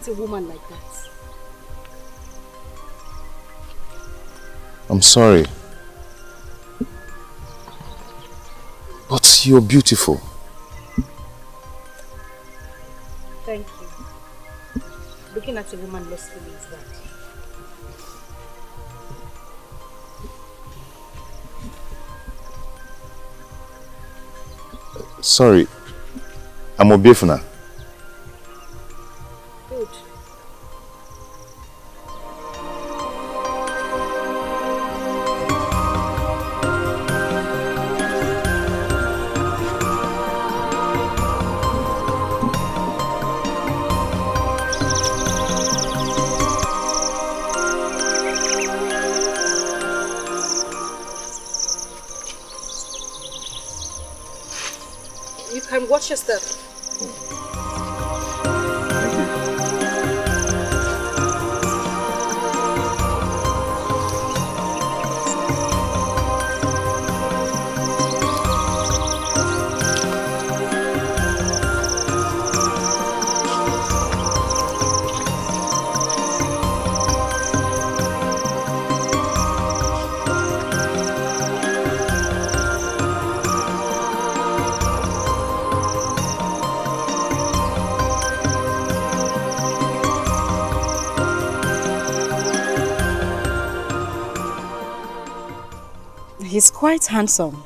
at a woman like that? I'm sorry. But you're beautiful. Thank you. Looking at a woman lustfully is bad. Sorry. I'm Obiefuna. Good. You can watch your step. He's quite handsome.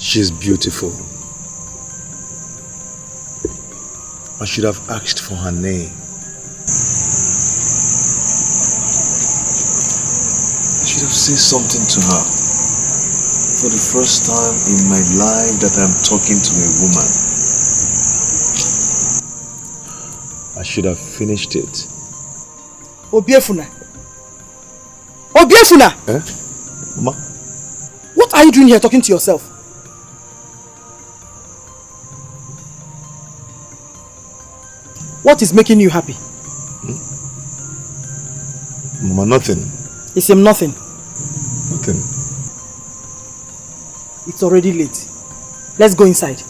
She's beautiful. I should have asked for her name. I should have said something to her. For the first time in my life that I'm talking to a woman. I should have finished it. Obiefuna! Obiefuna! Eh? Mama? What are you doing here talking to yourself? What is making you happy? Mama, nothing. It's him nothing. Nothing. It's already late. Let's go inside.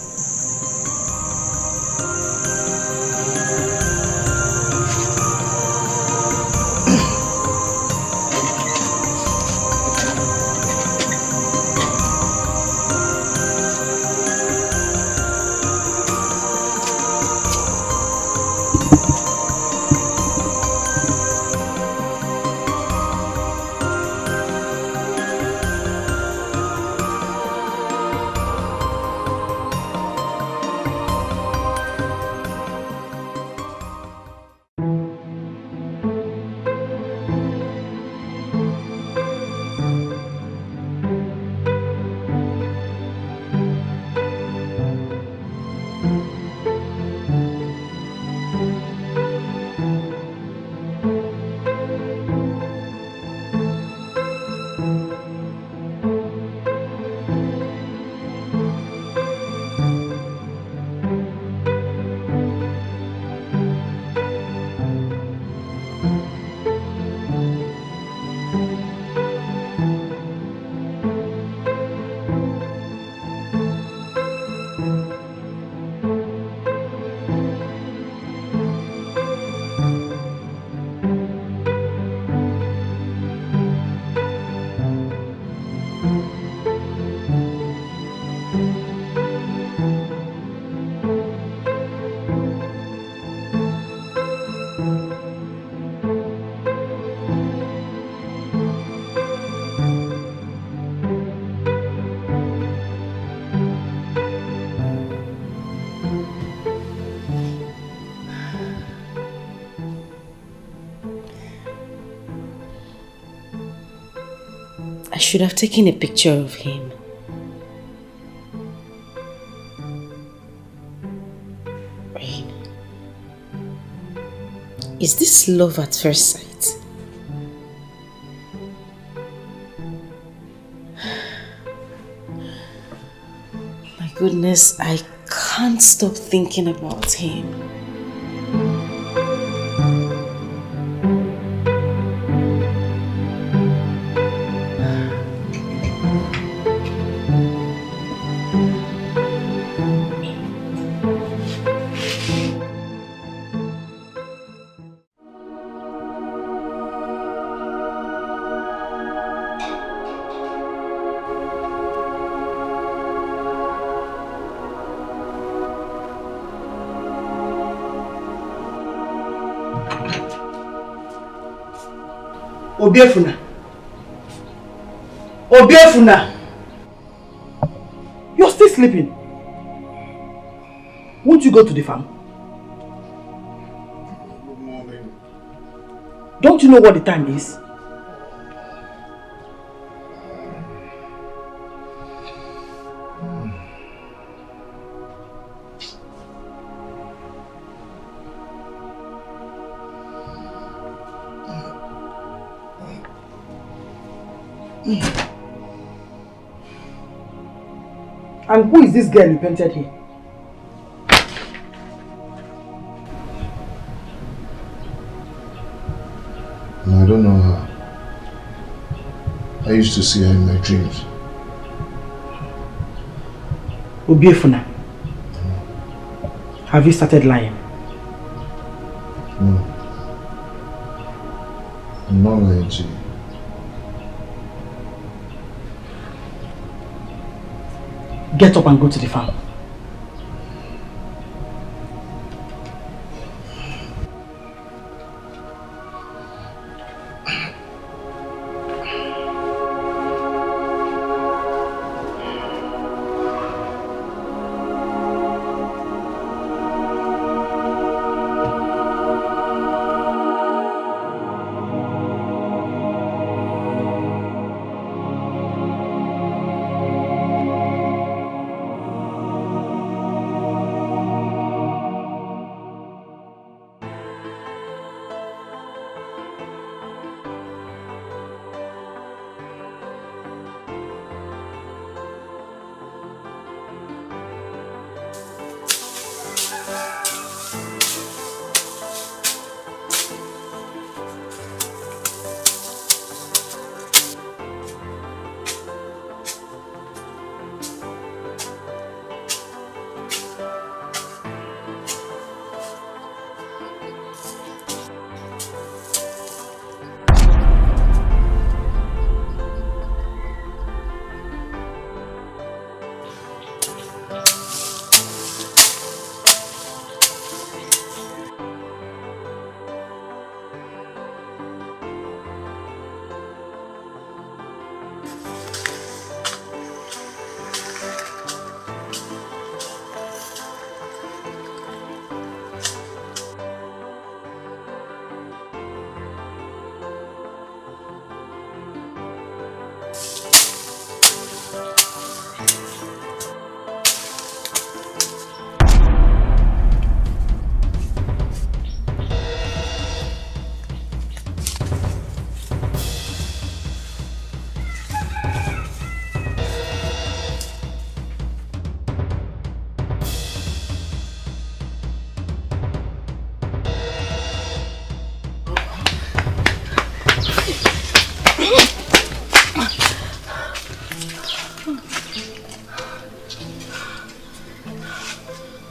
I should have taken a picture of him. Rain. Is this love at first sight? My goodness, I can't stop thinking about him. Obiefuna. Obiefuna. You're still sleeping. Won't you go to the farm? Good morning. Don't you know what the time is? And who is this girl you painted here? No, I don't know her. I used to see her in my dreams. Obiefuna, have you started lying? No. I'm not lying to you. Get up and go to the farm.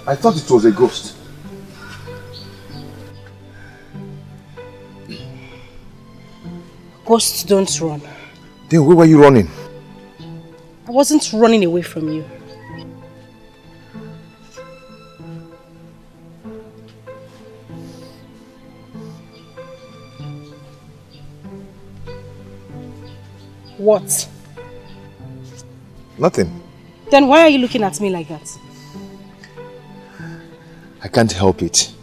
I thought it was a ghost. Ghosts don't run. Then where were you running? I wasn't running away from you. What? Nothing. Then why are you looking at me like that? I can't help it.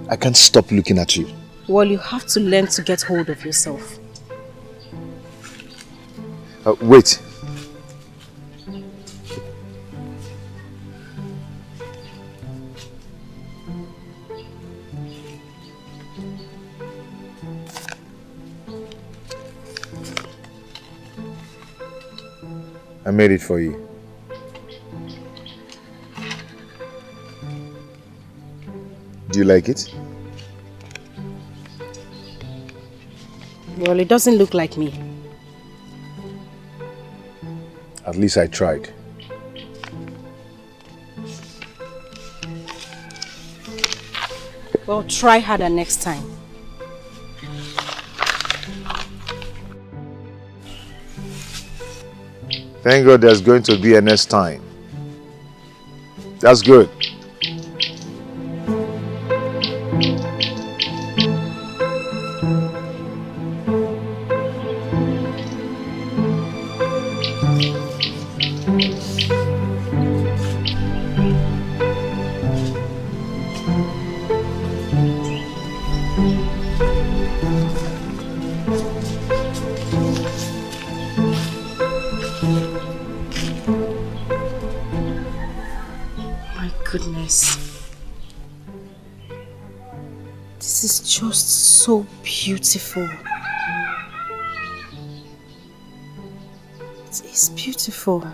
I can't stop looking at you. Well, you have to learn to get hold of yourself. Wait. I made it for you. Do you like it? Well, it doesn't look like me. At least I tried. Well, try harder next time. Thank God there's going to be a next time. That's good. This is just so beautiful. It is beautiful.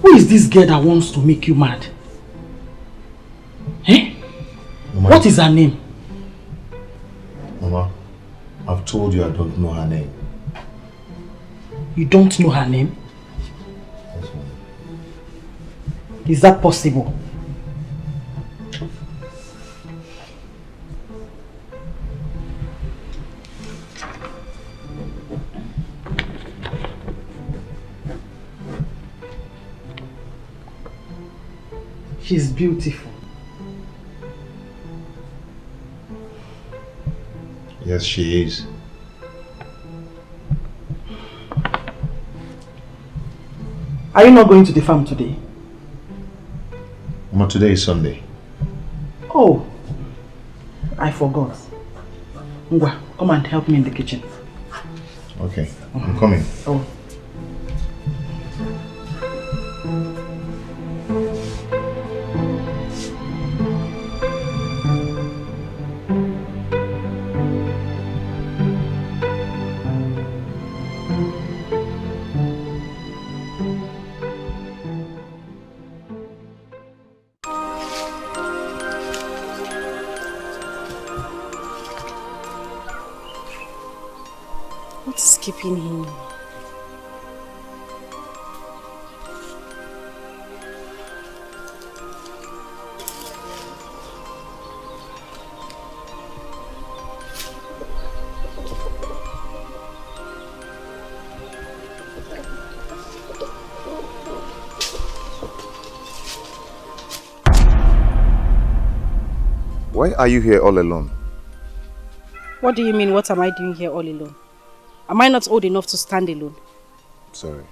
Who is this girl that wants to make you mad? Eh? Mama, what is her name? Mama, I've told you I don't know her name. You don't know her name? Yes, Mama. Is that possible? She's beautiful. Yes, she is. Are you not going to the farm today? Mama, today is Sunday. Oh, I forgot. Ngwa, come and help me in the kitchen. Okay, I'm coming. Oh. is keeping him? Why are you here all alone? What do you mean, what am I doing here all alone? Am I not old enough to stand alone? Sorry.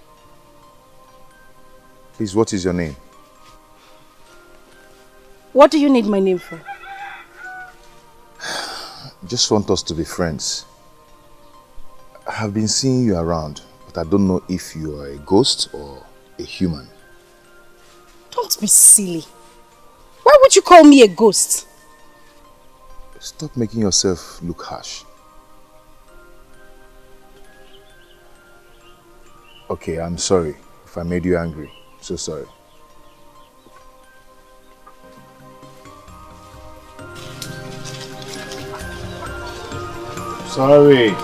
Please, what is your name? What do you need my name for? I just want us to be friends. I have been seeing you around, but I don't know if you are a ghost or a human. Don't be silly. Why would you call me a ghost? Stop making yourself look harsh. Okay, I'm sorry if I made you angry. So sorry. Sorry.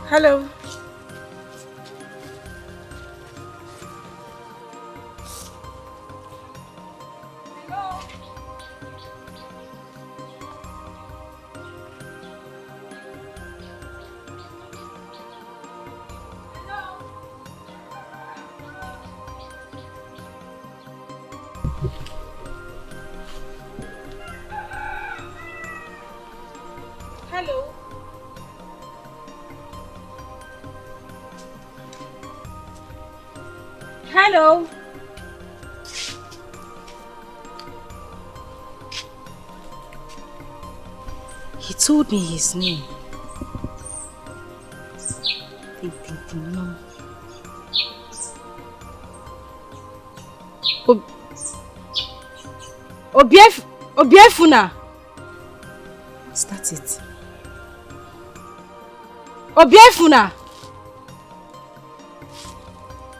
Hello. Hello. Hello. He told me his name. No. Obiefuna. That's it. Obiefuna.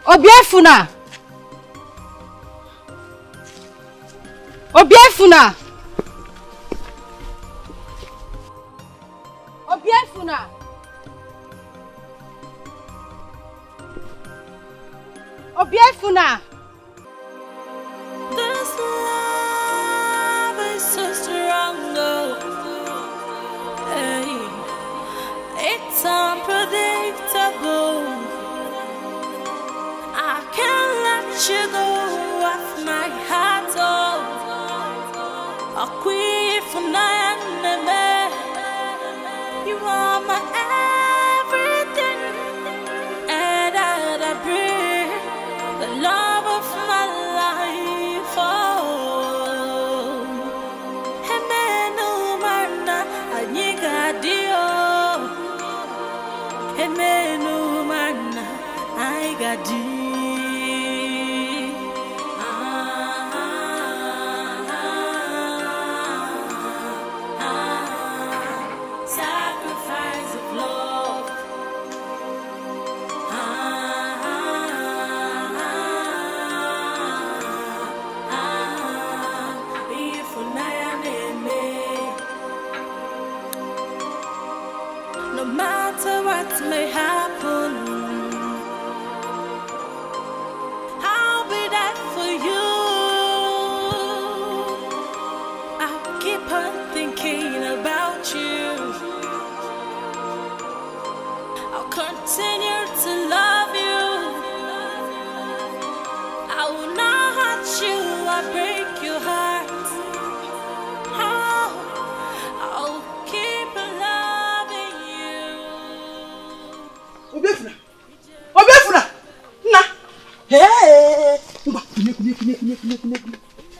Obiefuna. Obiefuna. Obiefuna. Obiefuna. This love is so strong, oh. Hey, it's unpredictable. I can't let you go off my heart, oh. A queen for nine, you are my everything, and I breathe the love.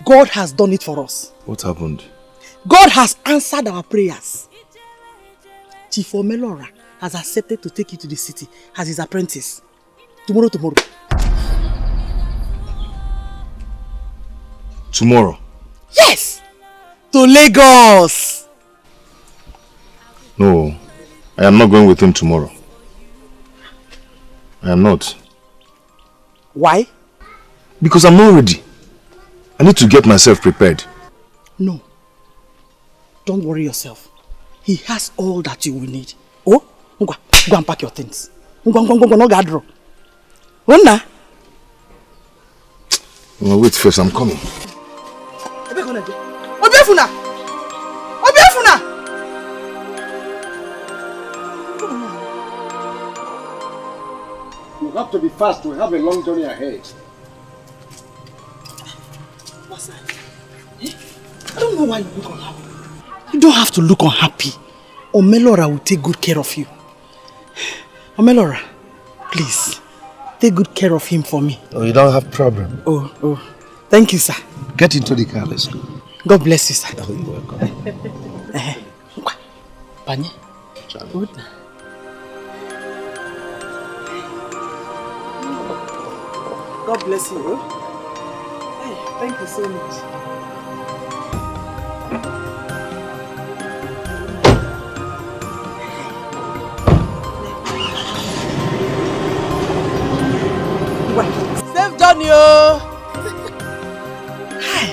God has done it for us. What happened? God has answered our prayers. Chief Omelora has accepted to take you to the city as his apprentice. Tomorrow. Tomorrow? Yes! To Lagos! No, I am not going with him tomorrow. I am not. Why? Because I'm not ready. I need to get myself prepared. No. Don't worry yourself. He has all that you will need. Oh, go and pack your things. Go, no gadro. Run. Wait first, I'm coming. Obiafuna! You have to be fast. We have a long journey ahead. What's that? I don't know why you look unhappy. You don't have to look unhappy. Omelora will take good care of you. Omelora, please, take good care of him for me. Oh, you don't have problem. Oh. Thank you, sir. Get into the car, let's go. God bless you, sir. Oh, you're welcome. Panye. Good. God bless you. Hey, thank you so much. Safe journey, oh. Hi.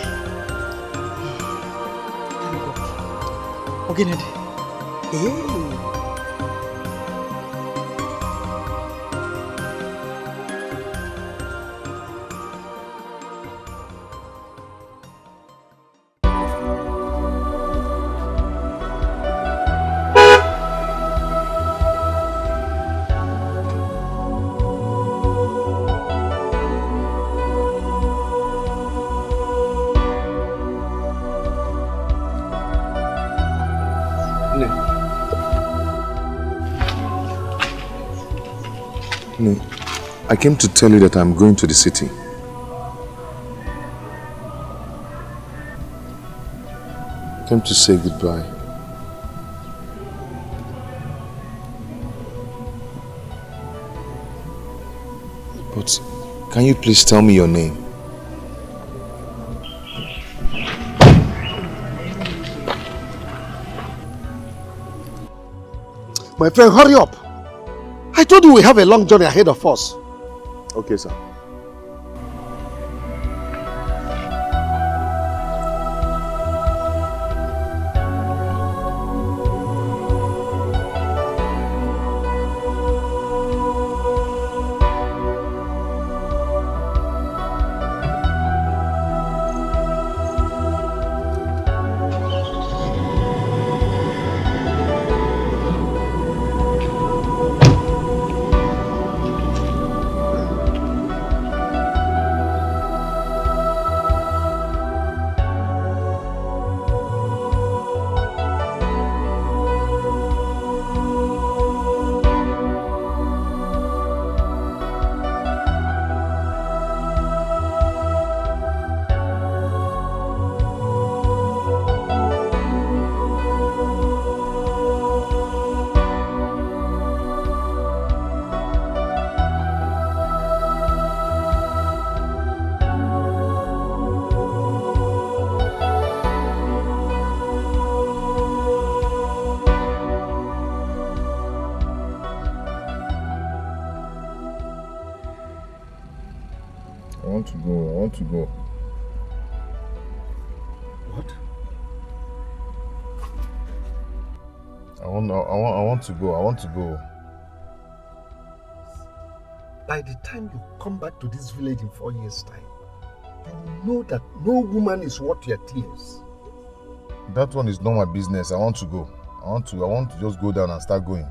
Okay, Ned. Hey. No, I came to tell you that I'm going to the city. I came to say goodbye. But can you please tell me your name? My friend, hurry up. I told you we have a long journey ahead of us. Okay, sir. I want to go. What? I want to go. By the time you come back to this village in 4 years' time, you will know that no woman is worth your tears. That one is not my business. I want to go. I want to just go down and start going.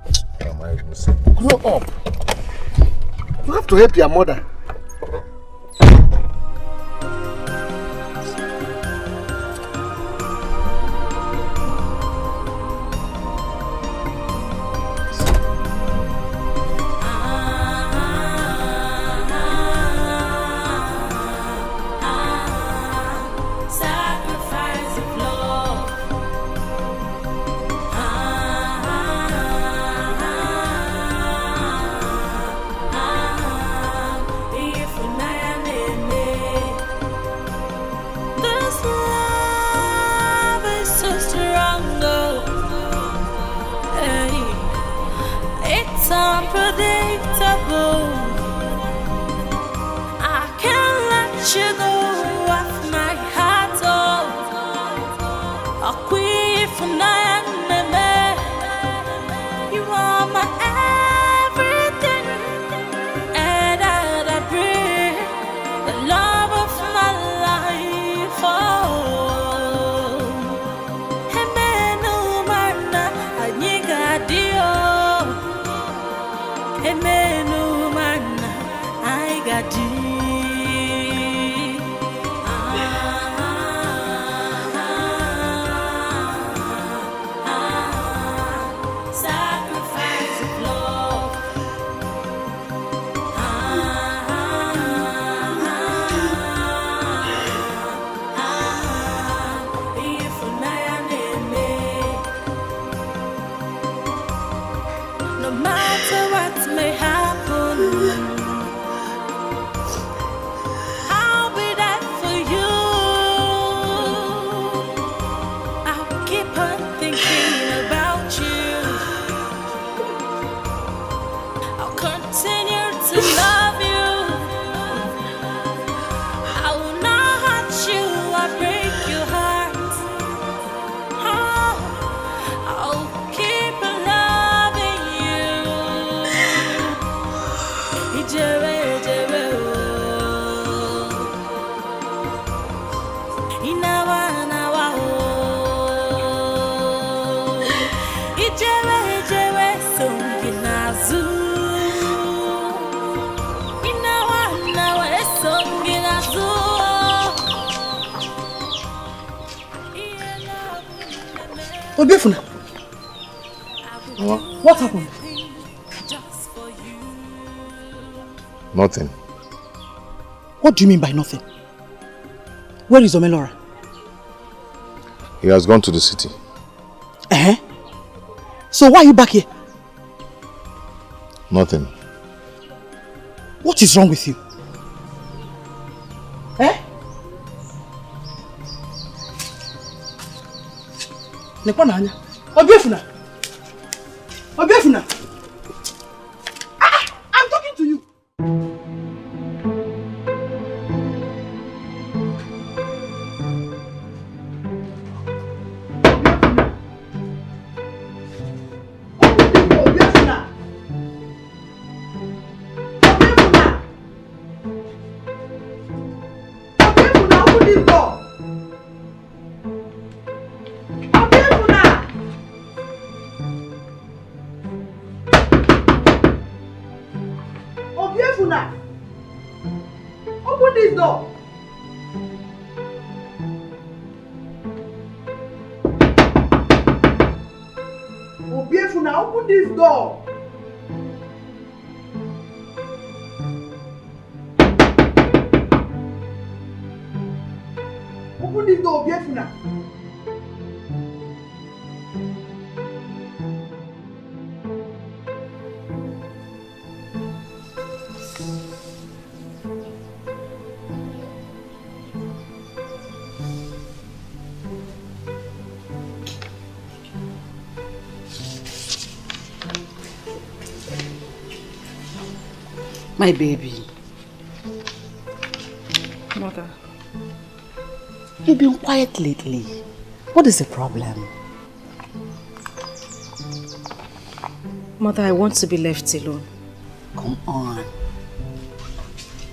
What am I even saying? Grow up. You have to help your mother. What happened? Nothing. What do you mean by nothing? Where is Omelora? He has gone to the city. So why are you back here? Nothing. What is wrong with you? Obiefuna! I'm talking to you! Open this door! Obiefuna, open this door! Open this door, Obiefuna! My baby. Mother. You've been quiet lately. What is the problem? Mother, I want to be left alone. Come on.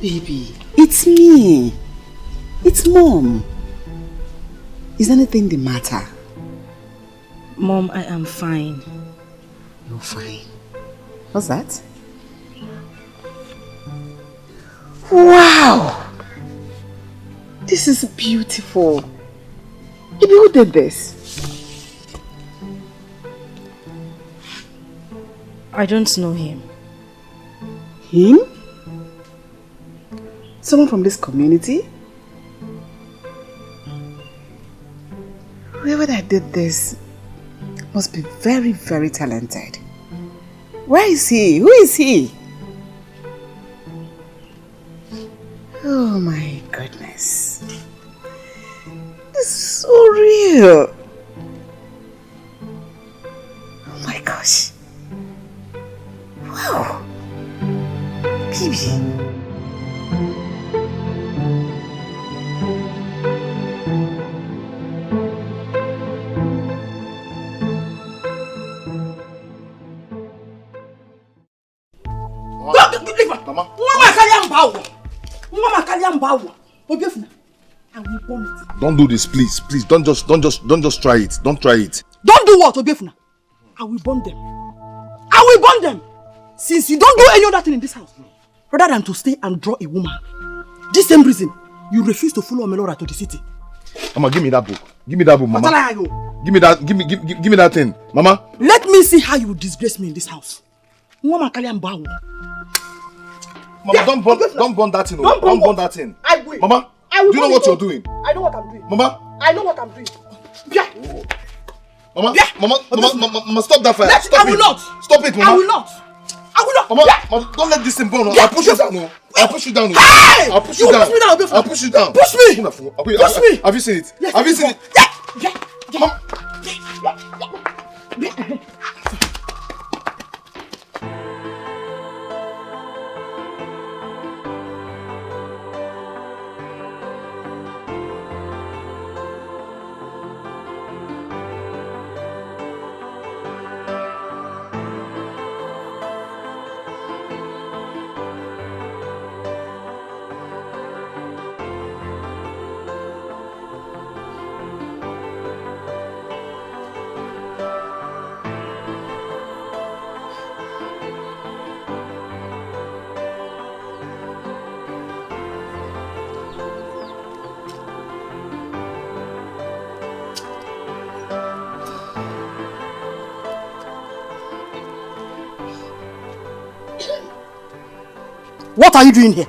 Baby, it's me. It's Mom. Is anything the matter? Mom, I am fine. You're fine. What's that? Wow! This is beautiful. Baby, who did this? I don't know him. Him? Someone from this community? Whoever that did this must be very, very talented. Where is he? Who is he? Oh my goodness. This is so real. Oh my gosh. Wow. Baby. Don't do this, please. Please, don't just try it. Don't try it. Don't do what, Obiefuna? I will burn them. I will burn them. Since you don't do any other thing in this house, rather than to stay and draw a woman, this same reason you refuse to follow Melora to the city. Mama, give me that book. Give me that book, Mama. Give me that. Give me that thing, Mama. Let me see how you will disgrace me in this house. Mama, Mama, don't burn that thing. Don't burn that thing. I will. Mama, do you know what you're doing? I know what I'm doing. Mama, I know what I'm doing. Yeah. Mama, Mama, stop that fire. I will not. Stop it, Mama. I will not. Mama, Mama, don't let this thing burn. Yeah. I'll push you down. I'll push you down. Hey! I'll push you down. I'll push you down. Push me. Push me. Have you seen it? Yes, Have you seen it? Yeah. Mama. What are you doing here?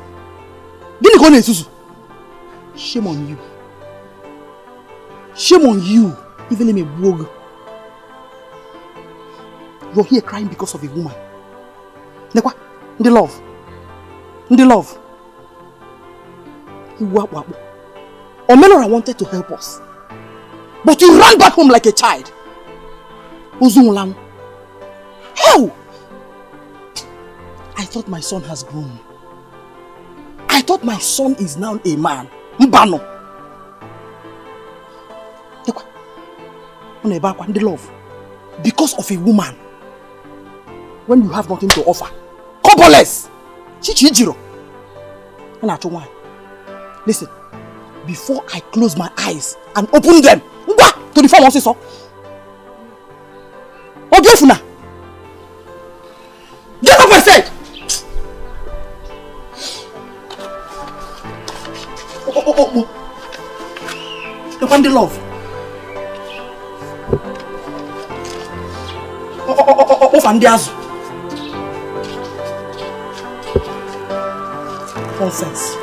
Shame on you. Shame on you. Even me wog. You're here crying because of a woman. Nekwa, the love. The love. Omelora wanted to help us. But you ran back home like a child. Ozungulang. How? I thought my son has grown. I thought my son is now a man. Mbano. The love. Because of a woman. When you have nothing to offer. Cobbleless. Chichijiro. Listen. Before I close my eyes and open them to the form of so. Obiefuna. Get up, I said. The one they love. Fandiazu. Nonsense.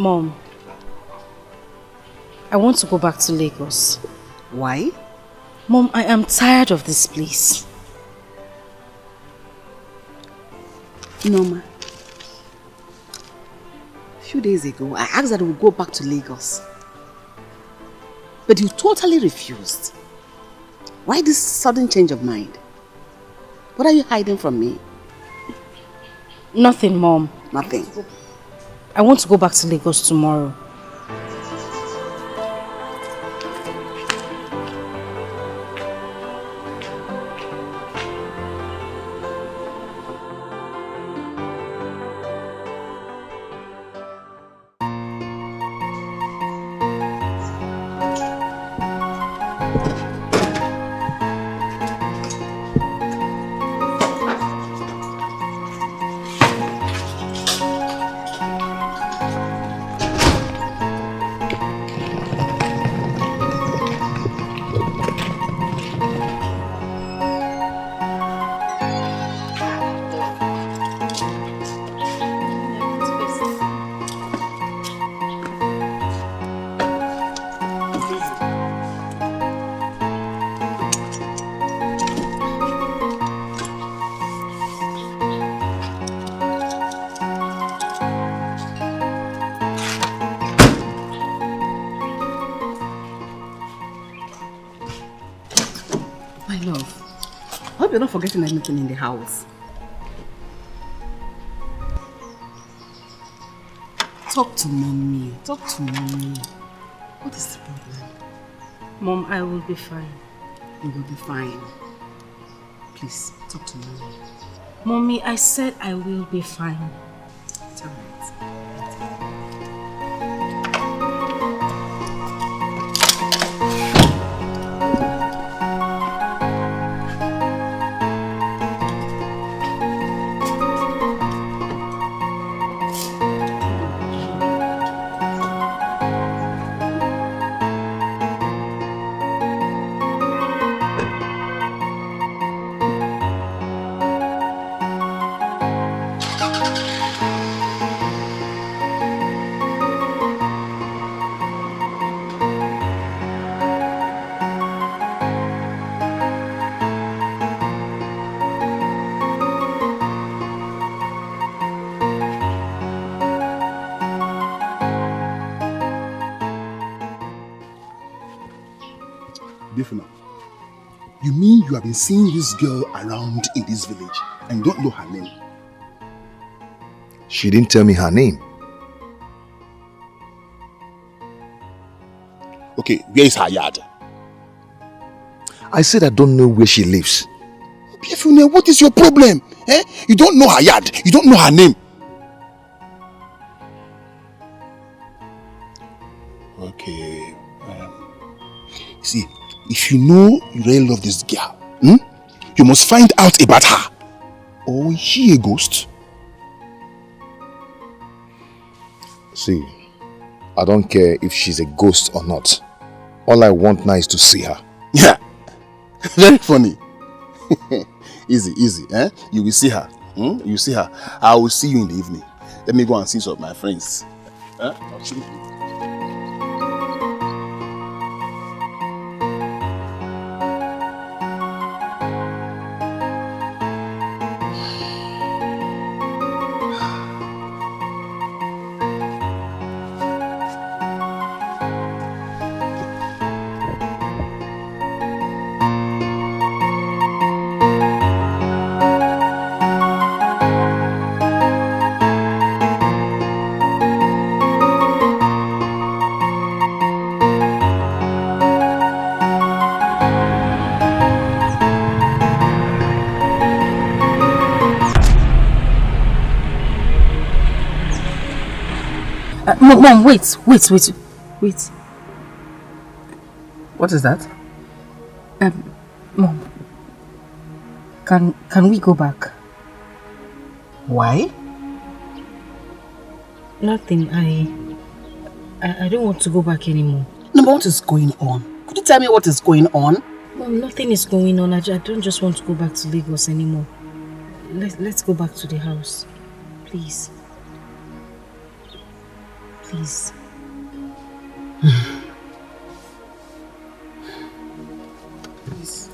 Mom, I want to go back to Lagos. Why? Mom, I am tired of this place. Norma, a few days ago, I asked that we go back to Lagos. But you totally refused. Why this sudden change of mind? What are you hiding from me? Nothing, Mom. Nothing. I want to go back to Lagos tomorrow. You're not forgetting anything in the house. Talk to mommy. Talk to mommy. What is the problem? Mom, I will be fine. You will be fine. Please, talk to mommy. Mommy, I said I will be fine. It's all right. You mean you have been seeing this girl around in this village and you don't know her name? She didn't tell me her name. Okay, where is her yard? I said I don't know where she lives. Biefune, what is your problem? Eh? You don't know her yard. You don't know her name. Okay. See, if you know you really love this girl, you must find out about her. Or is she a ghost? See, I don't care if she's a ghost or not. All I want now is to see her. Yeah, very funny. Easy, eh? You will see her. You see her. I will see you in the evening. Let me go and see some of my friends. I'll see you. Mom, wait. What is that? Mom, can we go back? Why? Nothing. I don't want to go back anymore. No, but what is going on? Could you tell me what is going on? Mom, nothing is going on. I don't just want to go back to Lagos anymore. Let's go back to the house, please. Please. Please.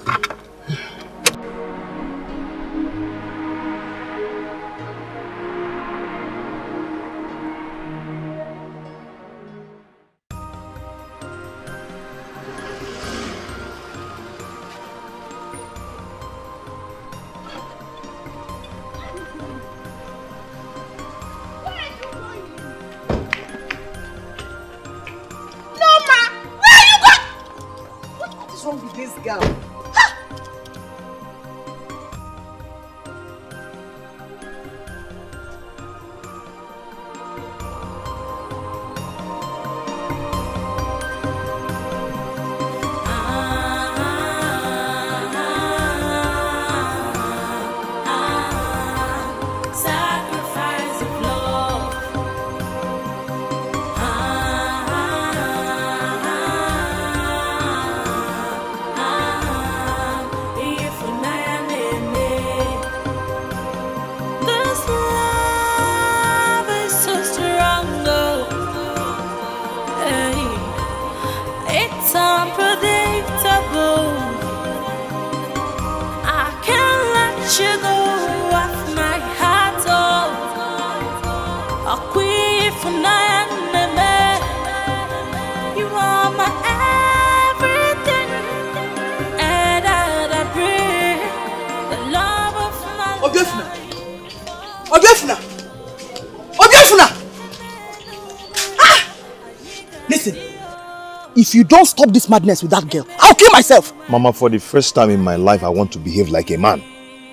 If you don't stop this madness with that girl, I'll kill myself. Mama, for the first time in my life, I want to behave like a man.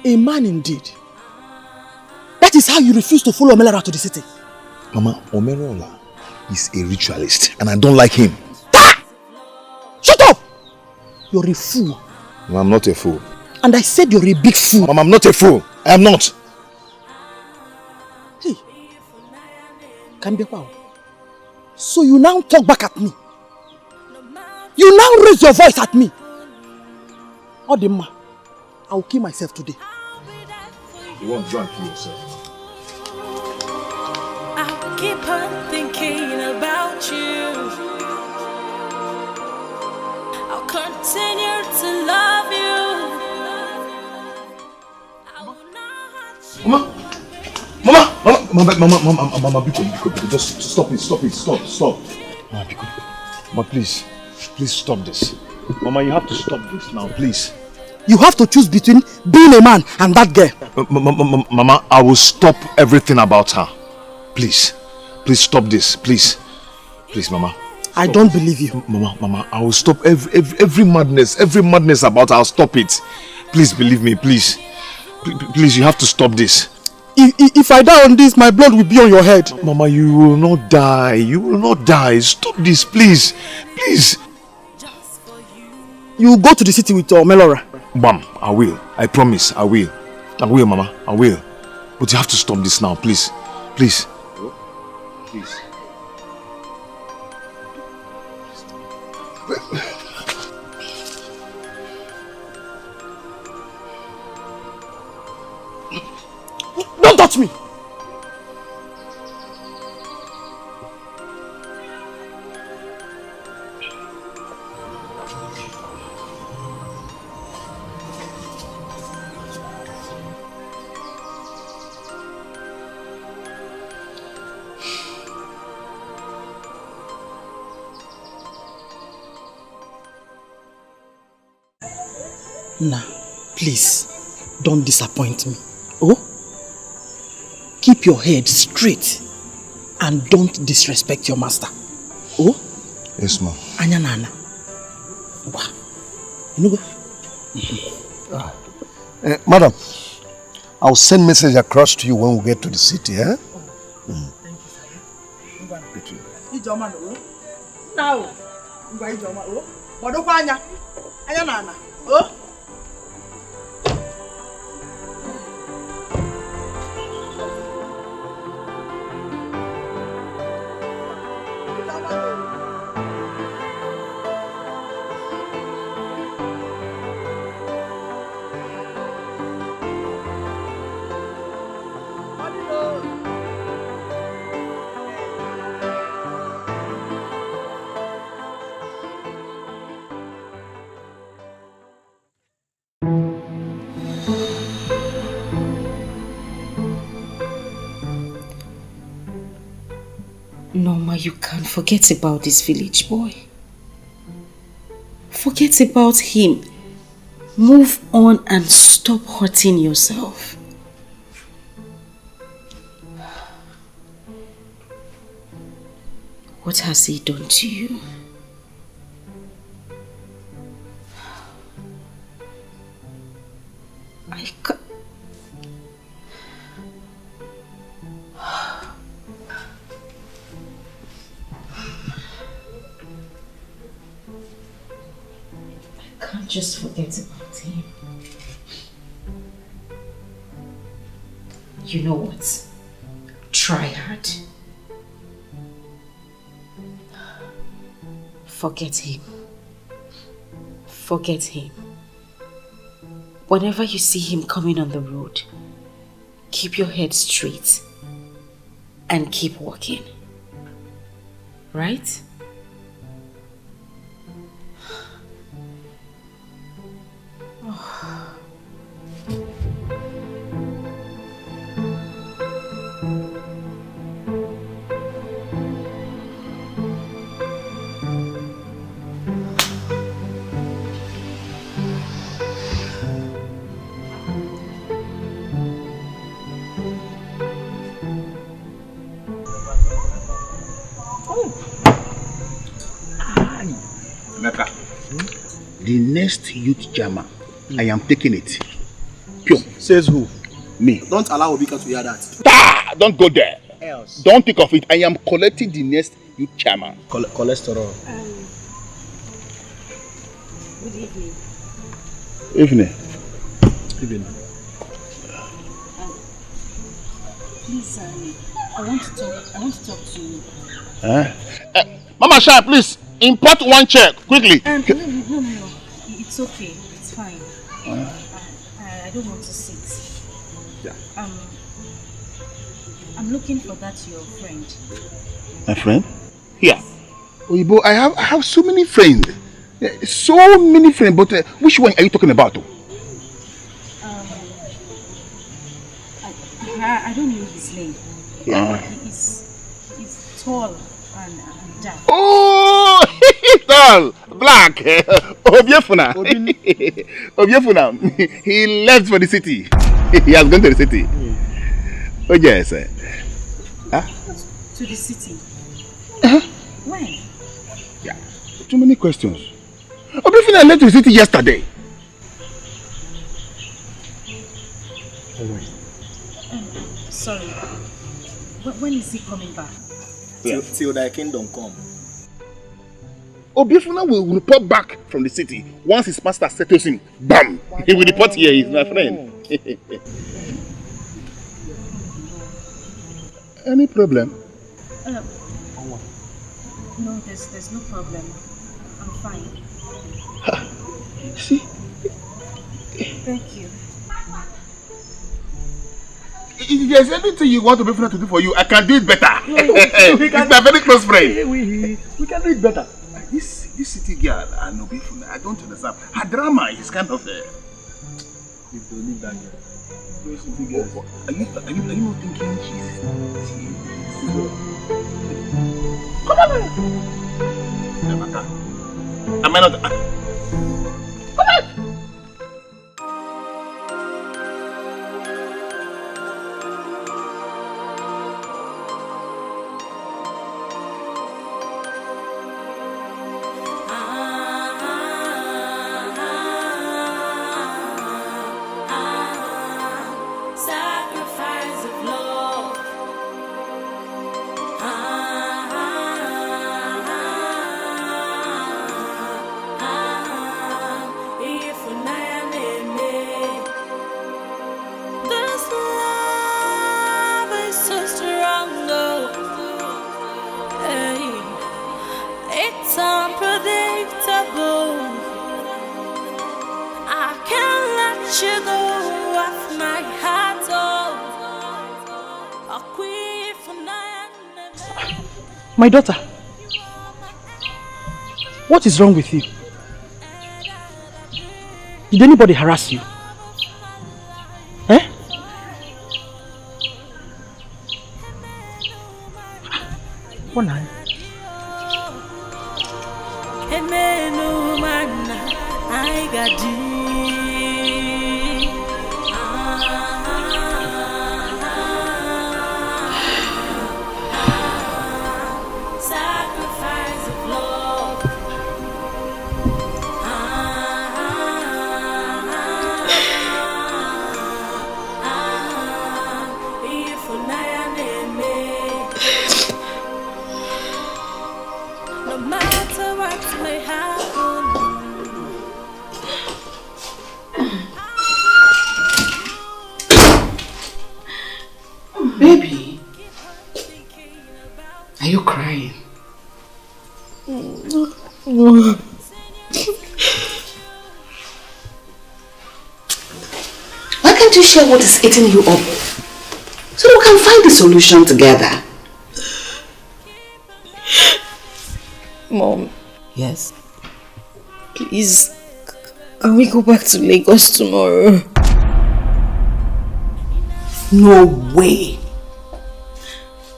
A man indeed. That is how you refuse to follow Omelara to the city. Mama, Omerola is a ritualist and I don't like him. Ah! Shut up! You're a fool. No, I'm not a fool. And I said you're a big fool. Mama, I'm not a fool. I am not. Hey. Kambiakwa. So you now talk back at me. You now raise your voice at me. Odema, I'll kill myself today. You won't go and kill yourself. I'll keep on thinking about you. I'll continue to love you. Mama, Biko, just stop it, stop. Mama, Biko. Mama, please stop this. Mama, you have to stop this now, please. You have to choose between being a man and that girl. Mama, I will stop everything about her. Please stop this, please, Mama. I don't believe you. Mama, I will stop every madness about her. I'll stop it. Please believe me, please, you have to stop this. If I die on this, my blood will be on your head. Mama, you will not die. Stop this, please. You will go to the city with Omelora. Bam, I will. I promise, I will, Mama, I will. But you have to stop this now, please. Don't touch me! Nah, please, don't disappoint me. Oh? Keep your head straight and don't disrespect your master. Oh? Yes, ma'am. Anya nana. You know? Madam, I'll send message across to you when we get to the city, eh? Oh? Norma, you can't forget about this village boy. Forget about him. Move on and stop hurting yourself. What has he done to you? I can't. I can't just forget about him. You know what? Try hard. Forget him. Forget him. Whenever you see him coming on the road, keep your head straight and keep walking. Right? Oh. The next youth jammer, I am taking it. Pure. Says who? Me. Don't allow Obika to hear that. Don't go there. Else. Don't think of it. I am collecting the next youth jammer. Cholesterol. Good evening. Evening. Evening. Please, I want to talk to you. Mama Shah, please import one chair quickly. No. It's okay. It's fine. I don't want to sit. Yeah. I'm looking for that your friend. My friend? Yeah. Oyibo, I have so many friends. So many friends, but which one are you talking about? I don't know his name. He's tall and dark. Oh, tall, black. Obiefuna. Obiefuna. He left for the city. He has gone to the city. Oh yes. Huh? To the city. When? Yeah. Too many questions. Obiefuna left to the city yesterday. Sorry. When is he coming back? Till thy kingdom come. Obiefuna will report back from the city. Once his master settles him, bam! He will report here. He's my friend. Any problem? No, there's no problem. I'm fine. See? Thank you. If there's anything you want Obiefuna to do for you, I can do it better. He's my very close friend. We can do it better. This city girl, Obiefuna, I don't understand. Her drama is kind of... If they leave that girl. Those city girls. Are you not thinking she's... Come on! Am I not... Come on! Sacrifice of love. If this love is so strong, hey, it's unpredictable. I can't let you go off my heart. My daughter, what is wrong with you? Did anybody harass you? Baby, are you crying? Why can't you share what is eating you up so we can find the solution together? Mom, Yes. please, can we go back to Lagos tomorrow? No way.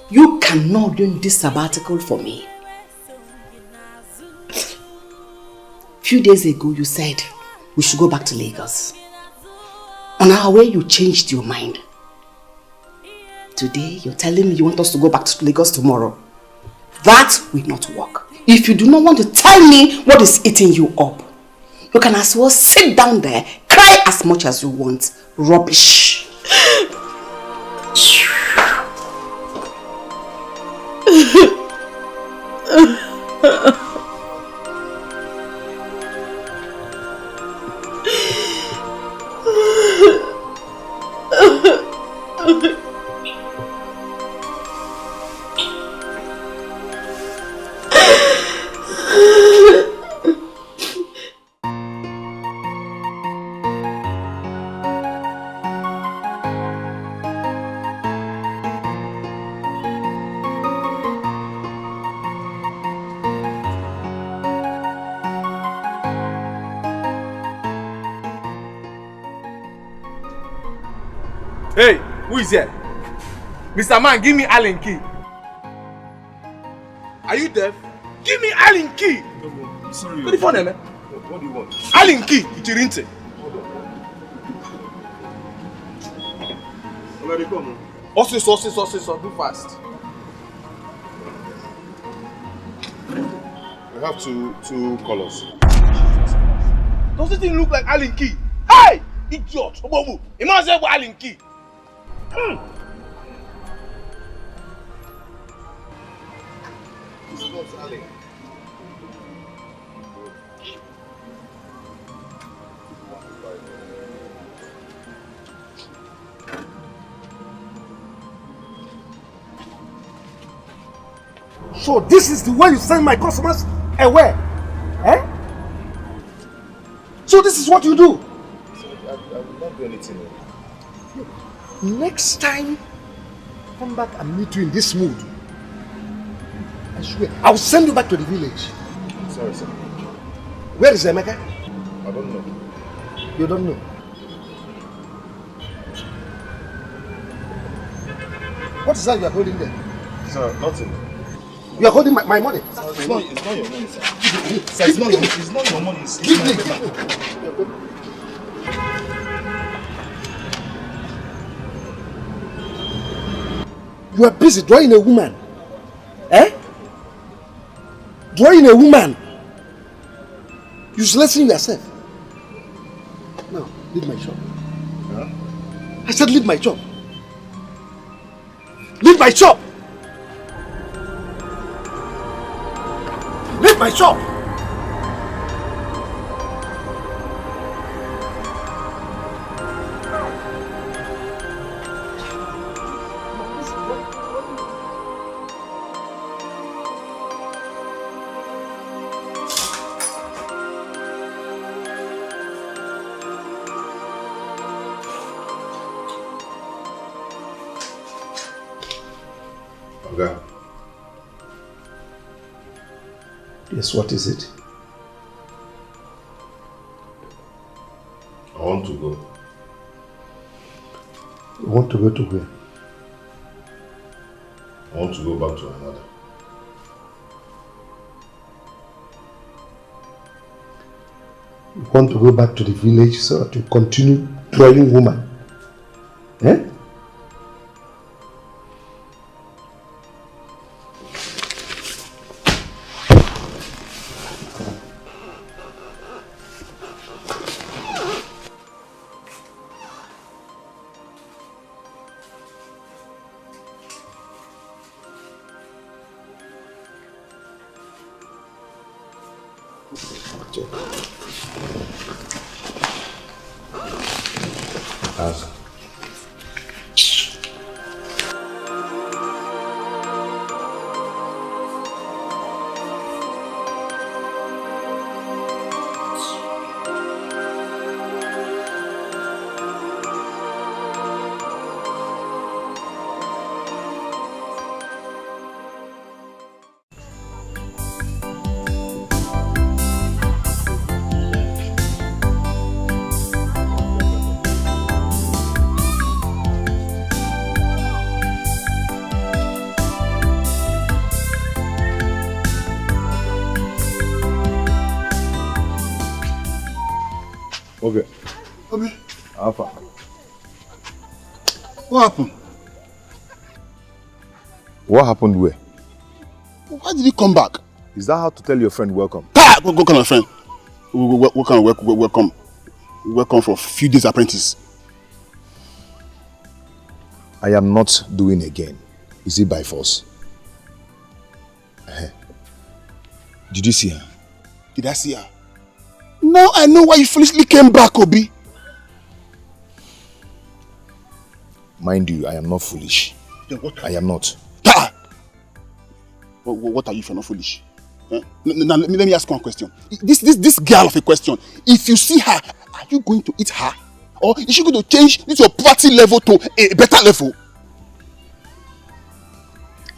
You cannot do this sabbatical for me. Few days ago you said we should go back to Lagos. On our way you changed your mind. Today you're telling me you want us to go back to Lagos tomorrow. That will not work. If you do not want to tell me what is eating you up, you can as well sit down there, cry as much as you want. Rubbish. Hey, who is here? Mr. Man, give me Allen key. Are you deaf? Give me Allen key. No, sorry. What the phone, man? What do you want? Allen key, Ichirinte. Already come. Also, do fast. We have two colors. Does it look like Allen key? Hey! Idiot! Obobu! It must say Allen key. It's not Allen. So this is the way you send my customers away? Eh? So this is what you do? I will not do anything. Next time, come back and meet you in this mood. I swear, I will send you back to the village. Sorry, sir. Where is Emeka? I don't know. You don't know. What is that you are holding there? Sir, nothing. You are holding my money. It's not your money, sir. Sir, it's not your money. It's Give my me. paper. You are busy drawing a woman. Eh? Drawing a woman. Uselessing yourself. Now, leave my shop. Huh? I said leave my shop. Leave my shop. Leave my shop. Okay. Yes, what is it? I want to go. You want to go to where? I want to go back to another. You want to go back to the village so that you continue trolling woman? Eh? Okay. Obi, Alpha. what happened? What happened where? Why did he come back? Is that how to tell your friend welcome? Go come, my friend. Welcome for a few days apprentice. I am not doing again. Is it by force? Did you see her? Did I see her? Now I know why you foolishly came back, Obi. Mind you, I am not foolish. Then what? I am not. What are you if you're not foolish? Now let me ask one question. This girl of a question. If you see her, are you going to eat her? Or is she going to change this your poverty level to a better level?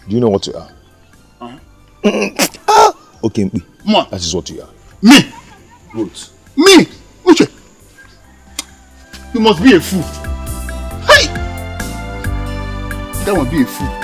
Do you know what you are? Okay, me. That is what you are. Me? Good. Me? Uche? You must be a fool. Hey! That must be a fool.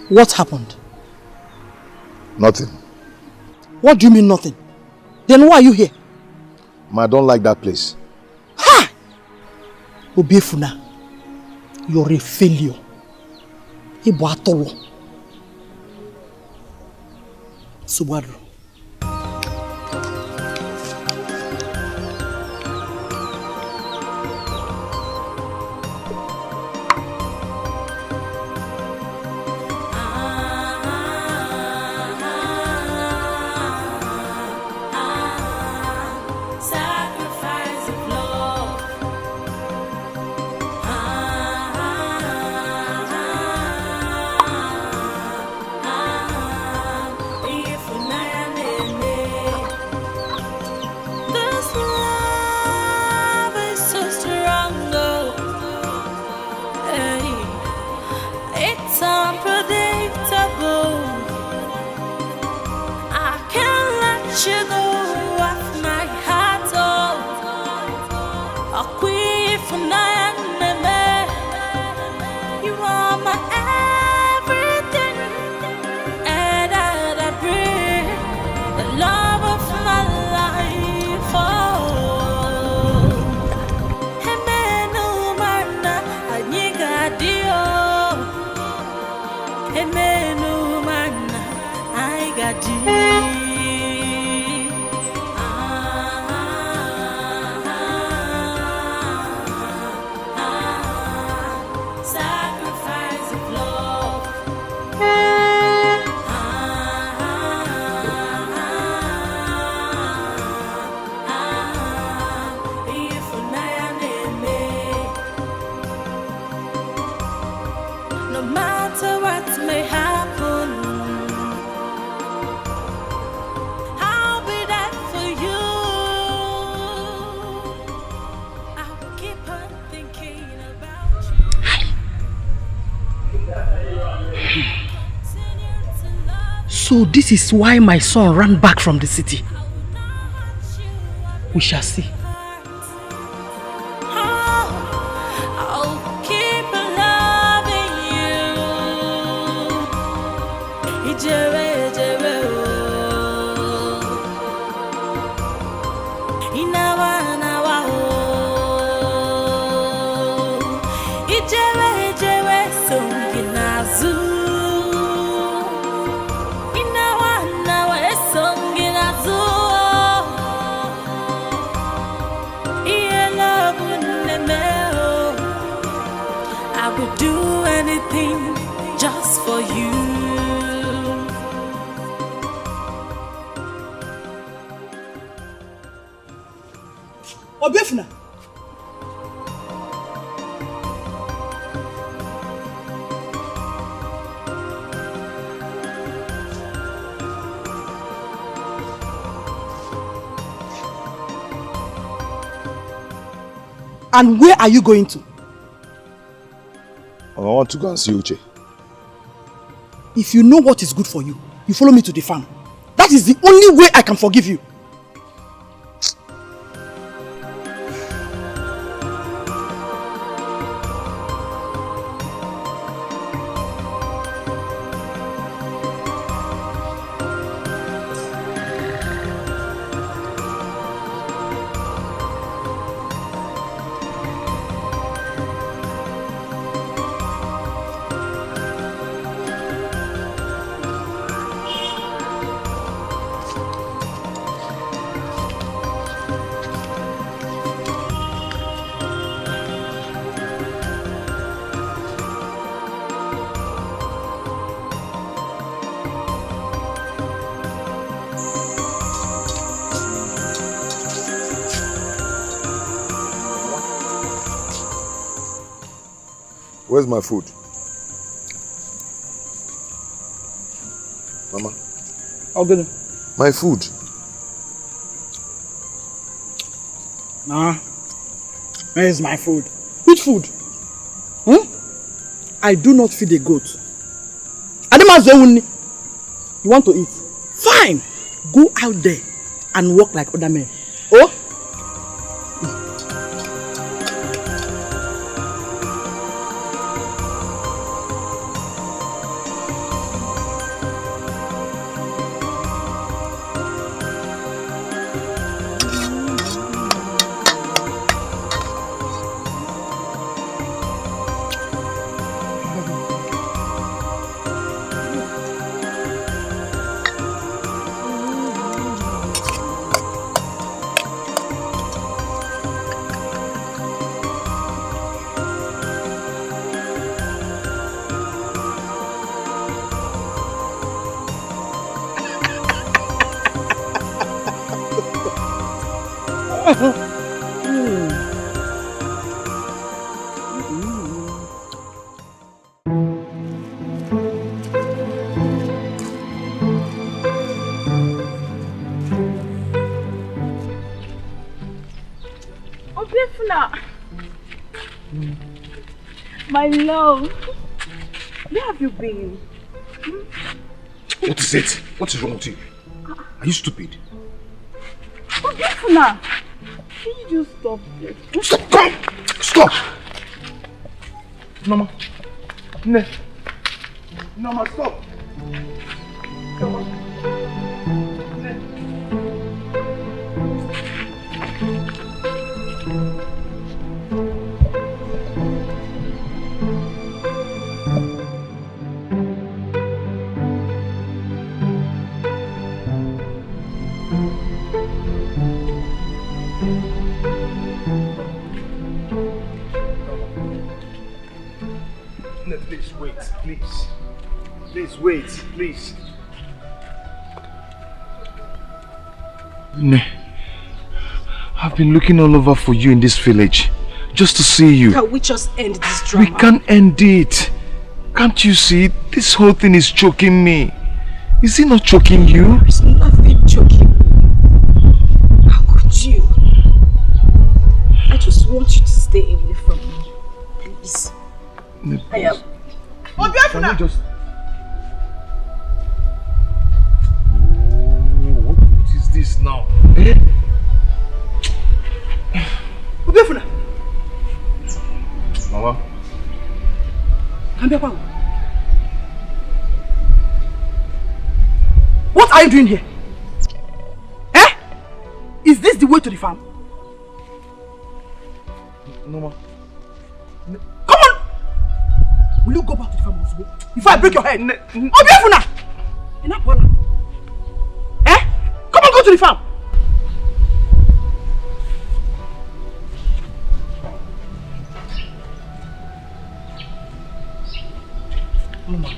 What happened? Nothing. What do you mean nothing? Then why are you here? I don't like that place. Ha! Obiefuna, you're a failure. Ibo atolo. Subaru. no matter what may happen, I'll be there for you. I'll keep on thinking about you. So this is why my son ran back from the city. We shall see. Just for you. Obiefuna. And where are you going to? I want to go and see Uche. If you know what is good for you, you follow me to the farm. That is the only way I can forgive you. Where's my food? Mama? I'll get it. My food. Nah. Where is my food? Which food? I do not feed a goat. You want to eat? Fine. Go out there and walk like other men. Oh? My love, where have you been? What is it? What is wrong with you? Are you stupid? Obiefuna, can you just stop this? Stop! Come! Stop! Mama. Mama, stop! Come on. Please wait, please. Please wait, please. Ne, I've been looking all over for you in this village, just to see you. Can we just end this drama? We can't end it. Can't you see? This whole thing is choking me. Is it not choking you? It's nothing choking. How could you? I just want you to stay away from me. Please. No, I am. Can you just... What is this now? Mama. What are you doing here? Eh? Is this the way to the farm? No, ma. Come on! Will you go back to the farm also? Before I break your head? Obiefuna! Eh? Come on, go to the farm! Mama.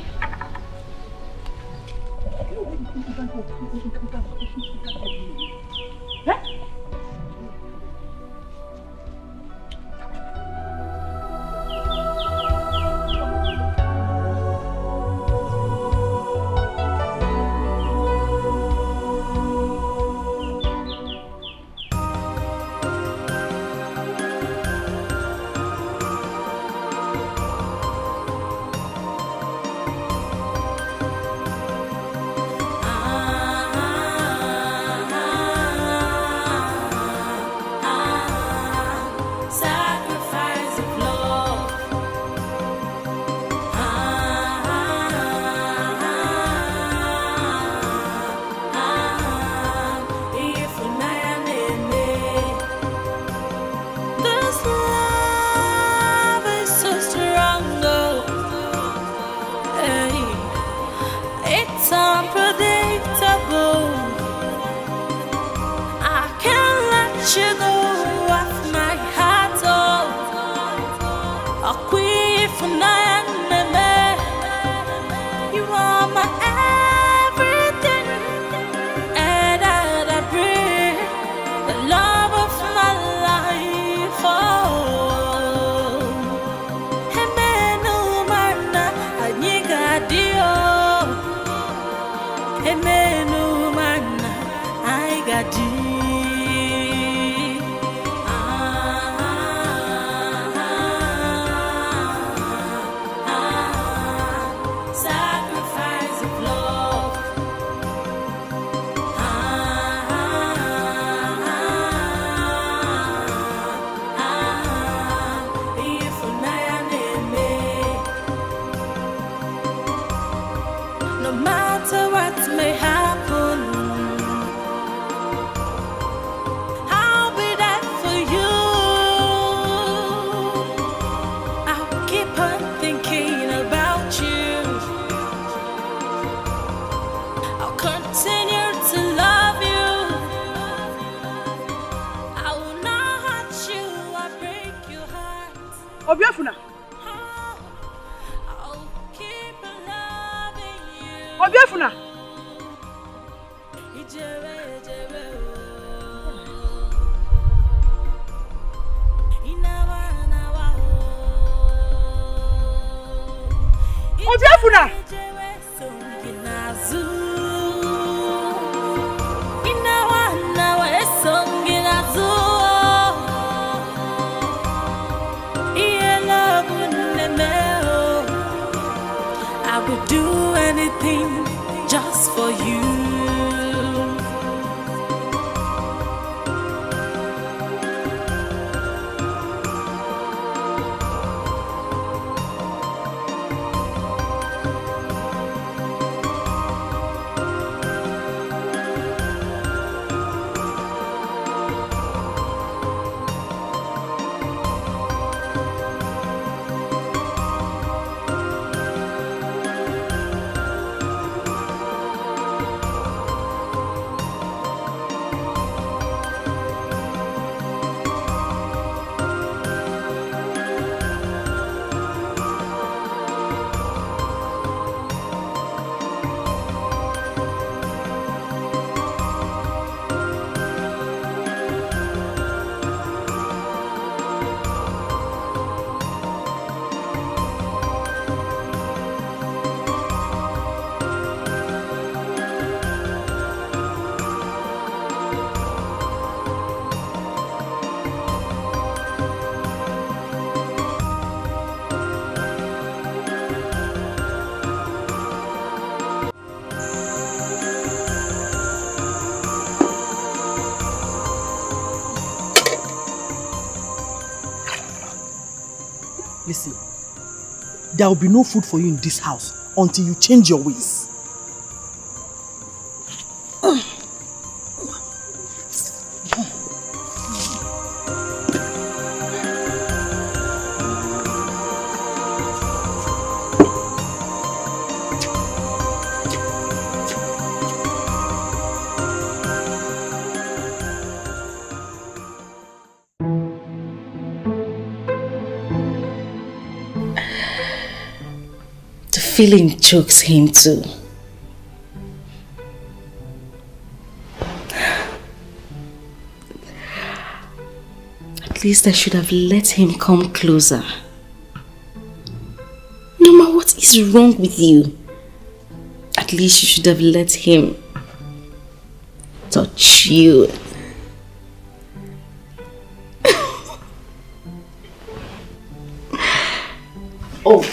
Obiefuna. Obiefuna. Obiefuna. I would do anything just for you. Listen, there will be no food for you in this house until you change your ways. Feeling chokes him too. At least I should have let him come closer. Mama, what is wrong with you? At least you should have let him touch you. Oh.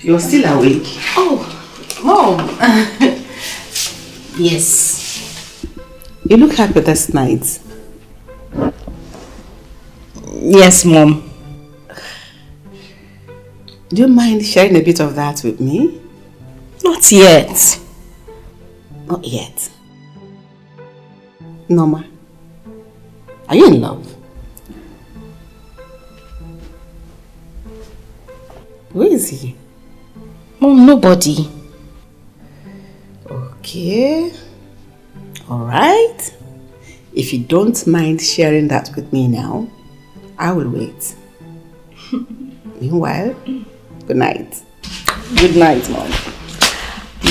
You're still awake? Oh, Mom. Yes. You look happy this night. Yes, Mom. Do you mind sharing a bit of that with me? Not yet. Not yet. Norma, are you in love? Where is he? Mom, nobody. Okay. Alright. If you don't mind sharing that with me now, I will wait. Meanwhile, good night. Good night, Mom.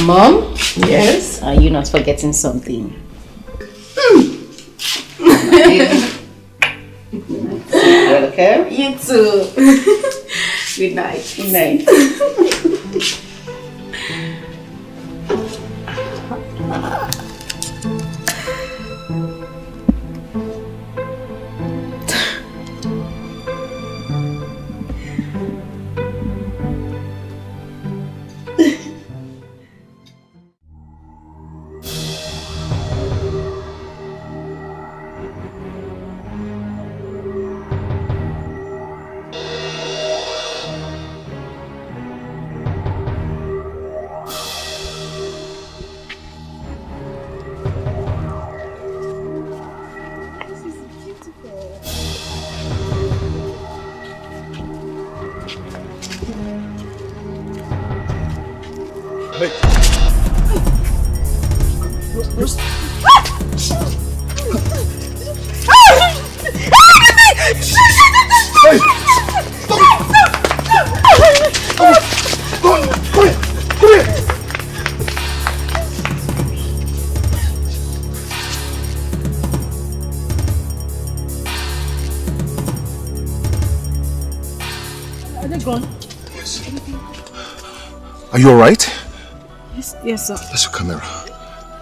Mom? Yes? Are you not forgetting something? Okay? You too. Good night. Good night. Are you alright? Yes, sir. That's your camera.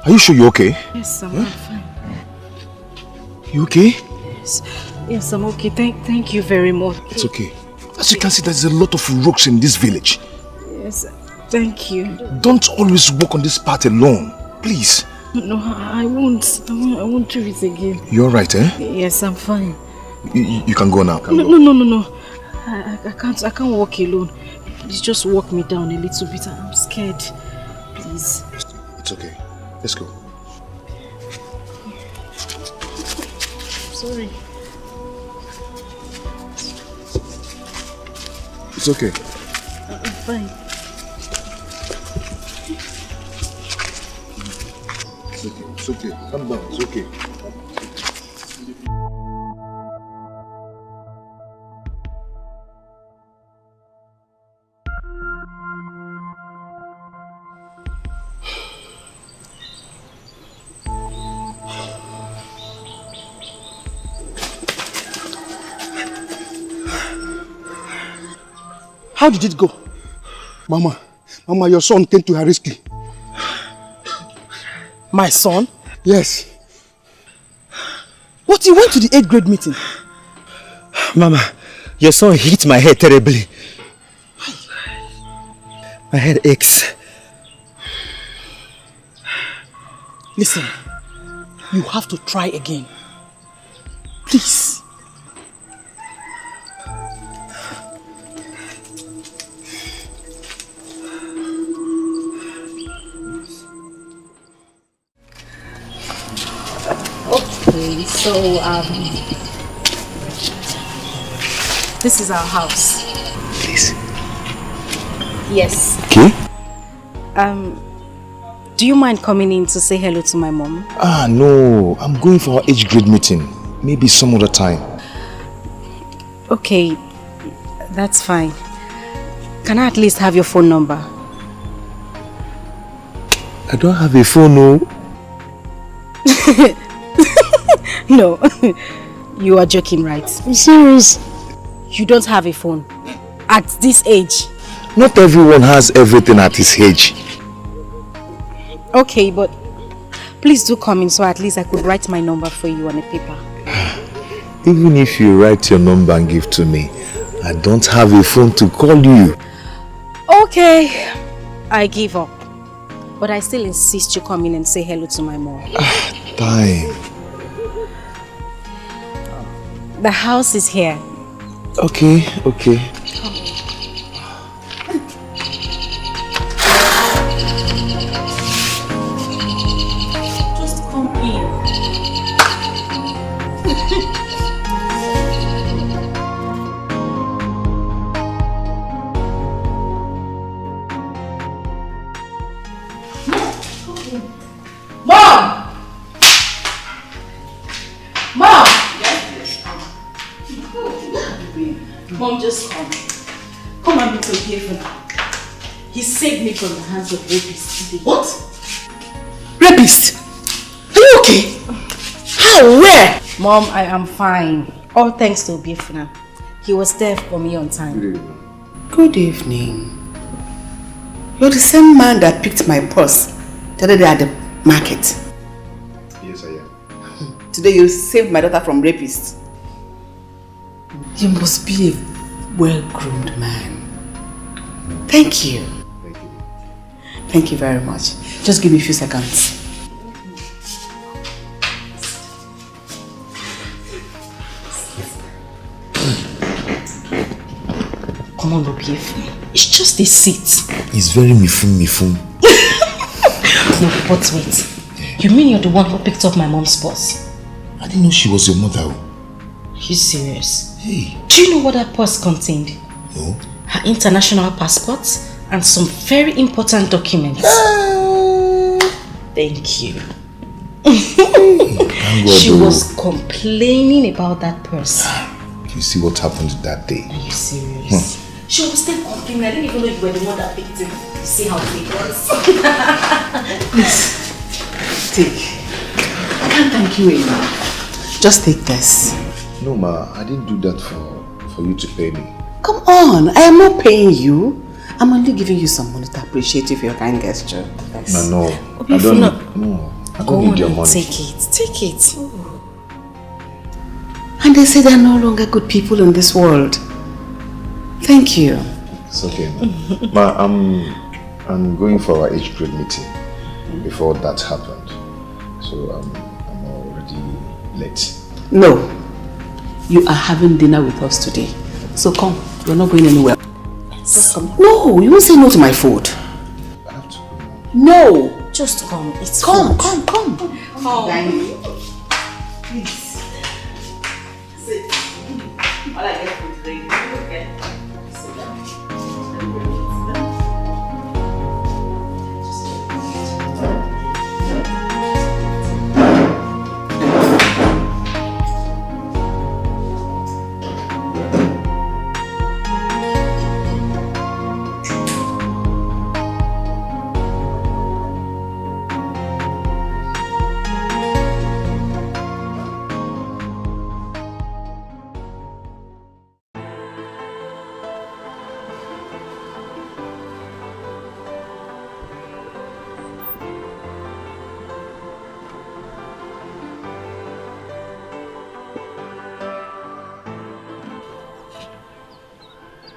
Are you sure you're okay? Yes, I'm fine. You okay? Yes, I'm okay. Thank you very much. It's okay. As you can see, there's a lot of rocks in this village. Yes, thank you. Don't always walk on this path alone, please. No, I won't. I won't do it again. You're right, eh? Yes, I'm fine. You can go now. No. I can't walk alone. Please just walk me down a little bit. I'm scared. Please. It's okay. Let's go. Sorry. It's okay. I'm fine. It's okay. Calm down. It's okay. How did it go? Mama, your son came to her rescue. My son? Yes. What, you went to the 8th grade meeting? Mama, your son hit my head terribly. My head aches. Listen, you have to try again. Please. Okay, so this is our house. Please. Yes. Okay. Do you mind coming in to say hello to my mom? No. I'm going for our age grade meeting. Maybe some other time. Okay, that's fine. Can I at least have your phone number? I don't have a phone, no. No, you are joking, right? I'm serious. You don't have a phone at this age. Not everyone has everything at his age. Okay, but please do come in so at least I could write my number for you on a paper. Even if you write your number and give to me, I don't have a phone to call you. Okay, I give up. But I still insist you come in and say hello to my mom. Time. The house is here. Okay. Just come in. Mom! Mom! Mom, just come. Come and meet your for now. He saved me from the hands of rapists today. What? Rapist? Are you okay? How? Where? Mom, I am fine. All thanks to Obiefuna. He was there for me on time. Good evening. You're the same man that picked my purse the other day at the market. Yes, I am. Today you saved my daughter from rapists. You must be a well-groomed man. Thank you. Thank you. Thank you very much. Just give me a few seconds. Come on, Obiefuna. It's just a seat. It's very mifum. No, but wait. You mean you're the one who picked up my mom's purse? I didn't know she was your mother. Are you serious? Hey. Do you know what that purse contained? No. Her international passport and some very important documents. Thank you. Thank God. She was complaining about that purse. You see what happened that day? Are you serious? She was still complaining. I didn't even know you were the one that picked it. You see how big it was. Please, take. I can't thank you enough. Just take this. No, Ma, I didn't do that for you to pay me. Come on, I am not paying you. I'm only giving you some money to appreciate you for your kind gesture. Yes. No, I don't need your money. Take it. And they say there are no longer good people in this world. Thank you. It's okay, Ma. Ma, I'm going for our age grade meeting before that happened. So I'm already late. No. You are having dinner with us today. So come. You're not going anywhere. Just come. No, you won't say no to my food. I have to go. No. Just come. It's Come. Come. Please. Sit. All I get food ready. Okay.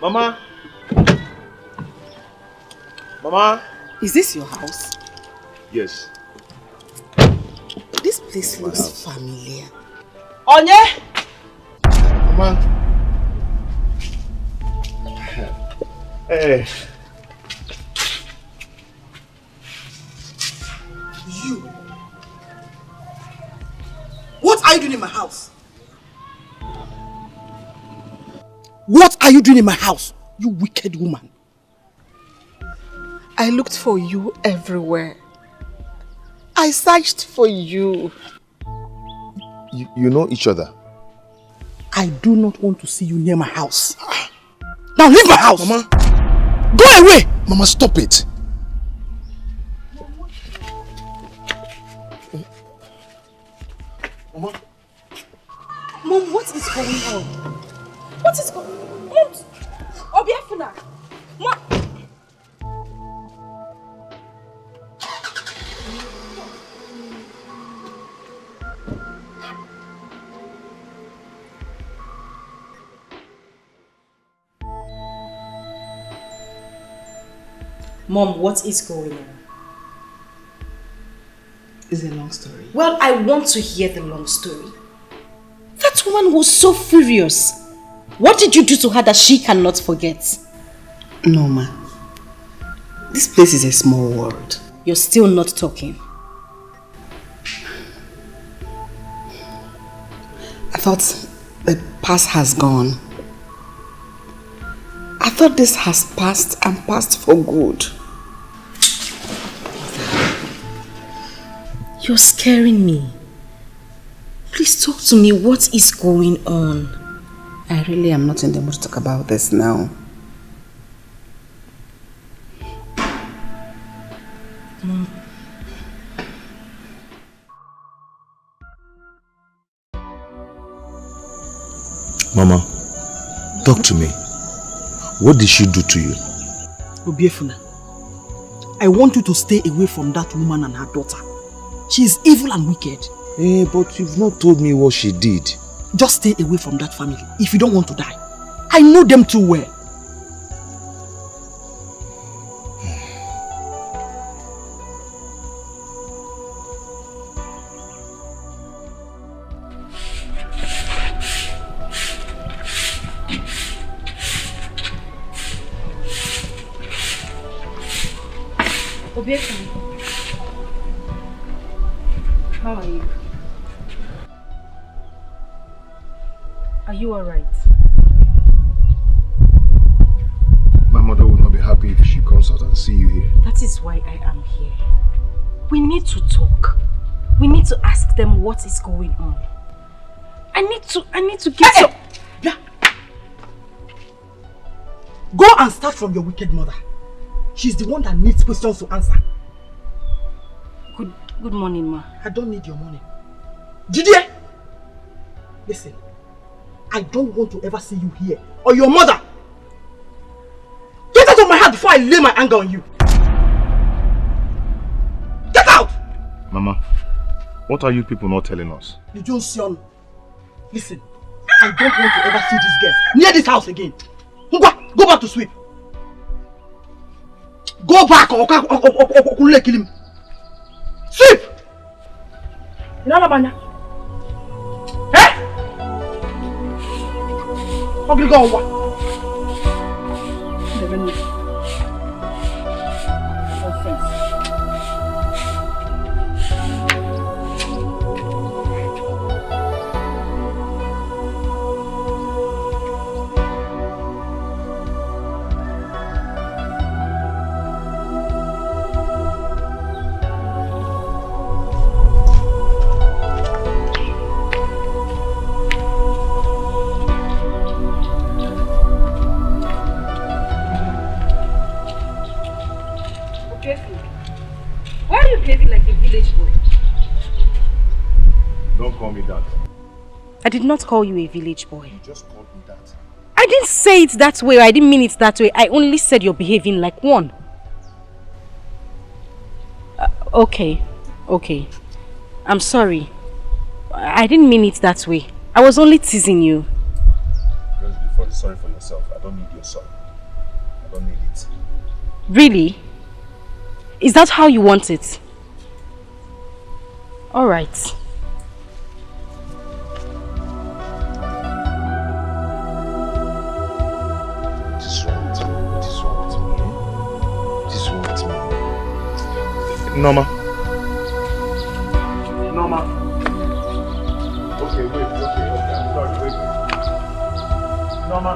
Mama! Mama! Is this your house? Yes. This place looks familiar. Onye! Mama! Hey! You! What are you doing in my house? What are you doing in my house, you wicked woman? I looked for you everywhere. I searched for you. You know each other? I do not want to see you near my house. Now leave my house! Mama! Go away! Mama, stop it! Mom, what is going on? What is going on? Mom! Obiafuna! Mom! Mom, what is going on? It's a long story. Well, I want to hear the long story. That woman was so furious. What did you do to her that she cannot forget? No, ma. This place is a small world. You're still not talking. I thought the past has gone. I thought this has passed and passed for good. You're scaring me. Please talk to me. What is going on? I really am not in the mood to talk about this now. Mama, talk to me. What did she do to you? Obiefuna, I want you to stay away from that woman and her daughter. She is evil and wicked. But you've not told me what she did. Just stay away from that family if you don't want to die. I know them too well. How are you? Are you alright? My mother will not be happy if she comes out and see you here. That is why I am here. We need to talk. We need to ask them what is going on. I need to get Hey! Yeah. Go and start from your wicked mother. She's the one that needs questions to answer. Good morning, ma. I don't need your money. Jide! Listen, I don't want to ever see you here or your mother. Get out of my heart before I lay my anger on you. Get out! Mama, what are you people not telling us? You don't see on. Listen, I don't want to ever see this girl near this house again. Go back to sweep. Go back or kill him. Sweep! Nalabanya. Eh? Ugly go what? Why are you behaving like a village boy? Don't call me that. I did not call you a village boy. You just called me that. I didn't say it that way. I didn't mean it that way. I only said you're behaving like one. Okay. I'm sorry. I didn't mean it that way. I was only teasing you. Just be sorry for yourself. I don't don't need your sorry. I don't need it. Really? Is that how you want it? Alright. What is wrong with me? What is wrong with me? What is wrong with me? Norma. Norma. Okay, wait. Okay, I'm sorry. Wait. Norma.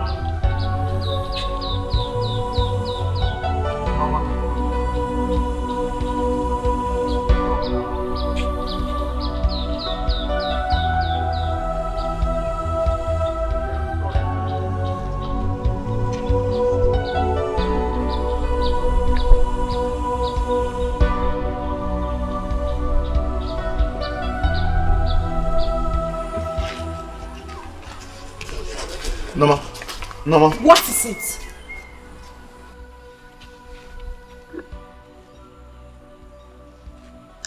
Norma. Norma. What is it?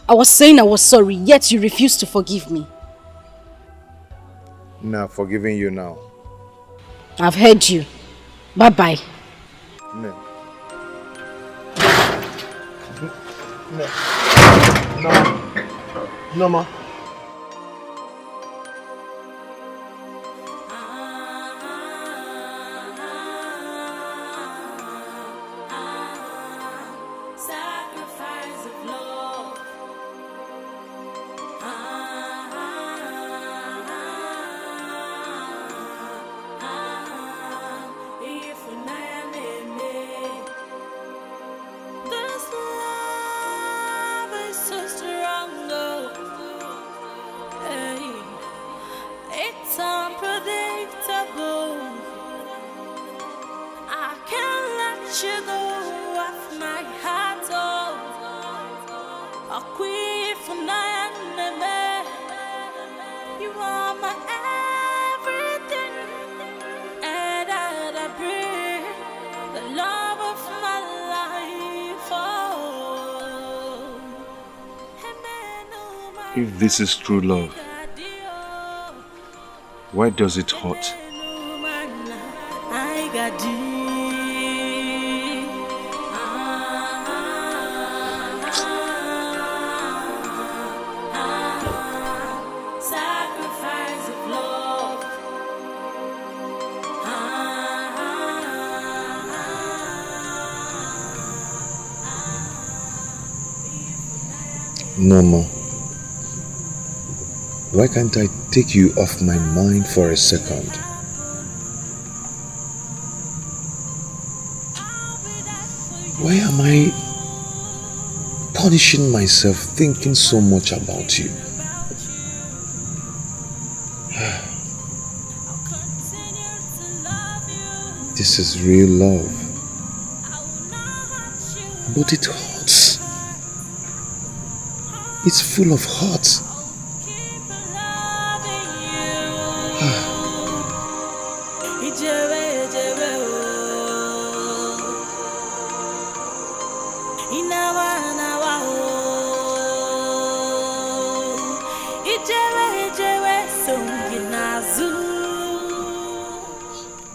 I was saying I was sorry, yet you refused to forgive me. Nah, forgiving you now. I've heard you. Bye-bye. No. No. Norma. If this is true love, why does it hurt? No more. Why can't I take you off my mind for a second? Why am I punishing myself thinking so much about you? This is real love. But it hurts. It's full of hurt.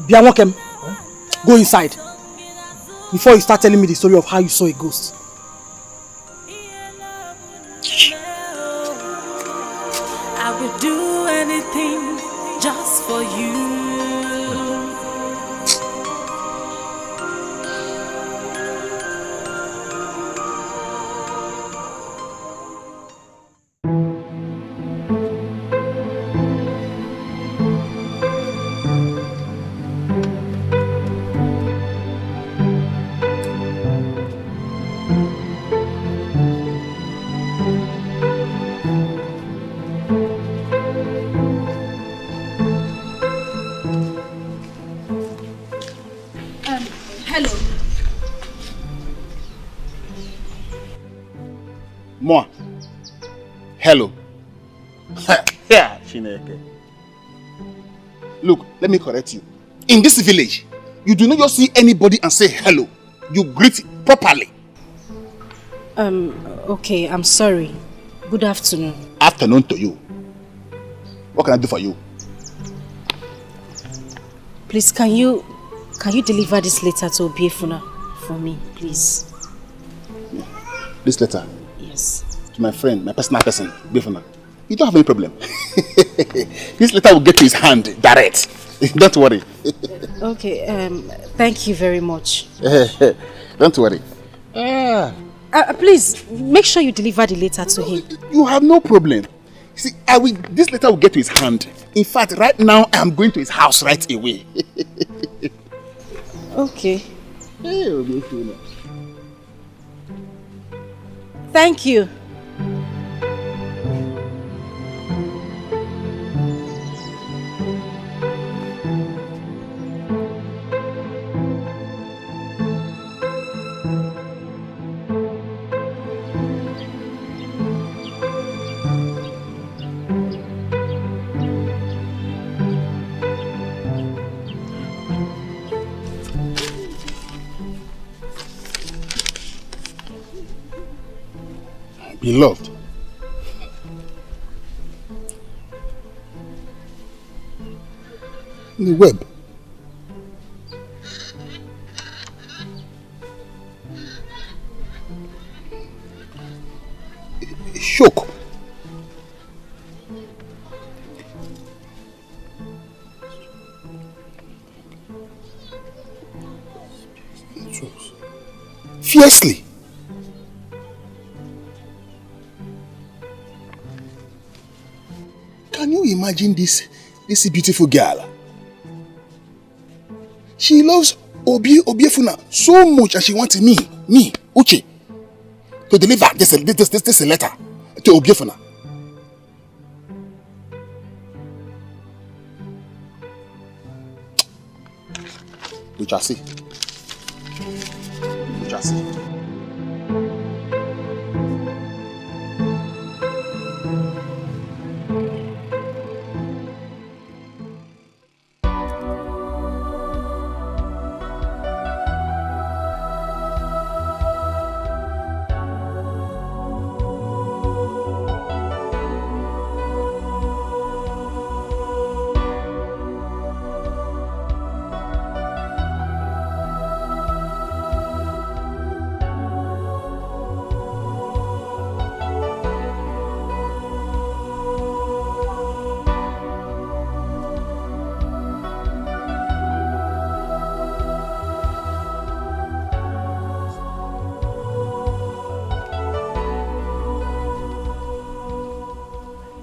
Biamokem, go inside before you start telling me the story of how you saw a ghost. I would do anything just for you. Moi. Hello. Yeah, Chineke. Look, let me correct you. In this village, you do not just see anybody and say hello. You greet properly. Okay, I'm sorry. Good afternoon. Afternoon to you. What can I do for you? Please, can you Can you deliver this letter to Obiefuna for me, please? This letter? Yes. To my friend, my personal person, Obiefuna. You don't have any problem. This letter will get to his hand direct. Don't worry. Okay, thank you very much. Don't worry. Please, make sure you deliver the letter to him. You have no problem. See, this letter will get to his hand. In fact, right now, I am going to his house right away. Okay. Thank you. Beloved, the web. Shock. Fiercely. Can you imagine this beautiful girl? She loves Obiefuna so much and she wants me, Uche, to deliver this letter to Obiefuna. We shall see. We shall see.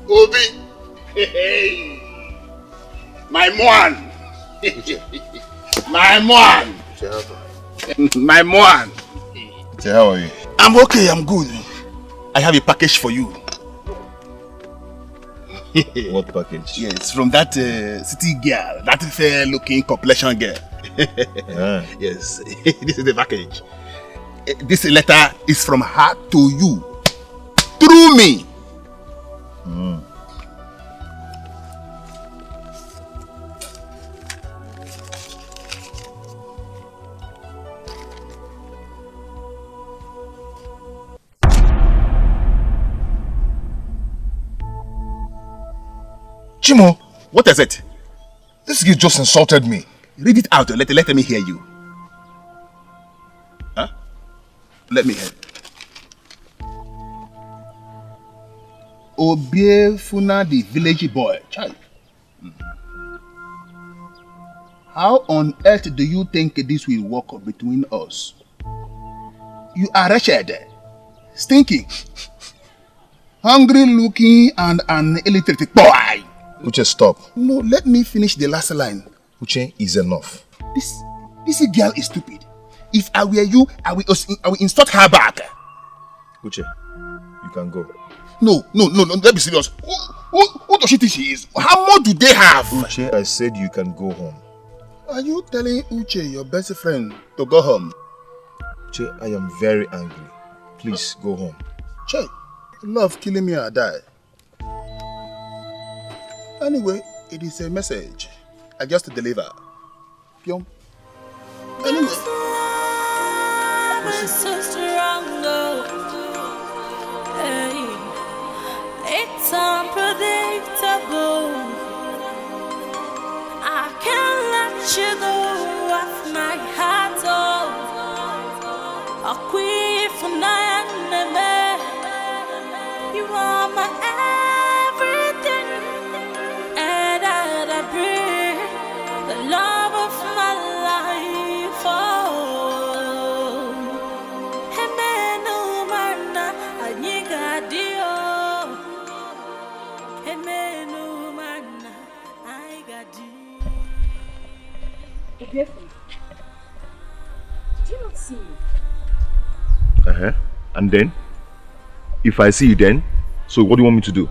Obi, my man, my man, my man. How are you? I'm okay, I'm good. I have a package for you. What package? Yes, from that city girl, that fair-looking complexion girl. Yes, this is the package. This letter is from her to you, through me. Chimo, what is it? This kid just insulted me. Read it out. Let me hear you. Huh? Let me hear. Obiefuna, the village boy. Child. How on earth do you think this will work between us? You are wretched, stinking, hungry looking, and an illiterate boy. Uche, stop. No, let me finish the last line. Uche, is enough. This girl is stupid. If I were you, I will insult her back. Uche, you can go. No, let me serious. Who does she think she is? How much do they have? Uche, I said you can go home. Are you telling Uche, your best friend, to go home? Uche, I am very angry. Please go home. Che, love killing me or die. Anyway, it is a message. I just deliver. Pyom. Anyway. So strong, hey, it's unpredictable. I can't let you go off see you. And then? If I see you then, so what do you want me to do?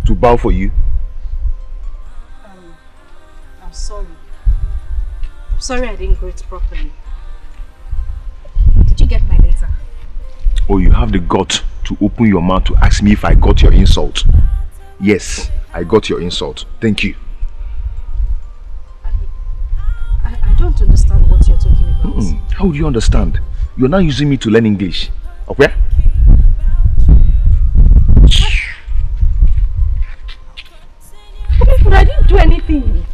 To bow for you? I'm sorry. I'm sorry I didn't greet properly. Did you get my letter? Or you have the gut to open your mouth to ask me if I got your insult? Yes, I got your insult. Thank you. I don't understand what you're talking about. How would you understand? You're now using me to learn English. Okay? But I didn't do anything.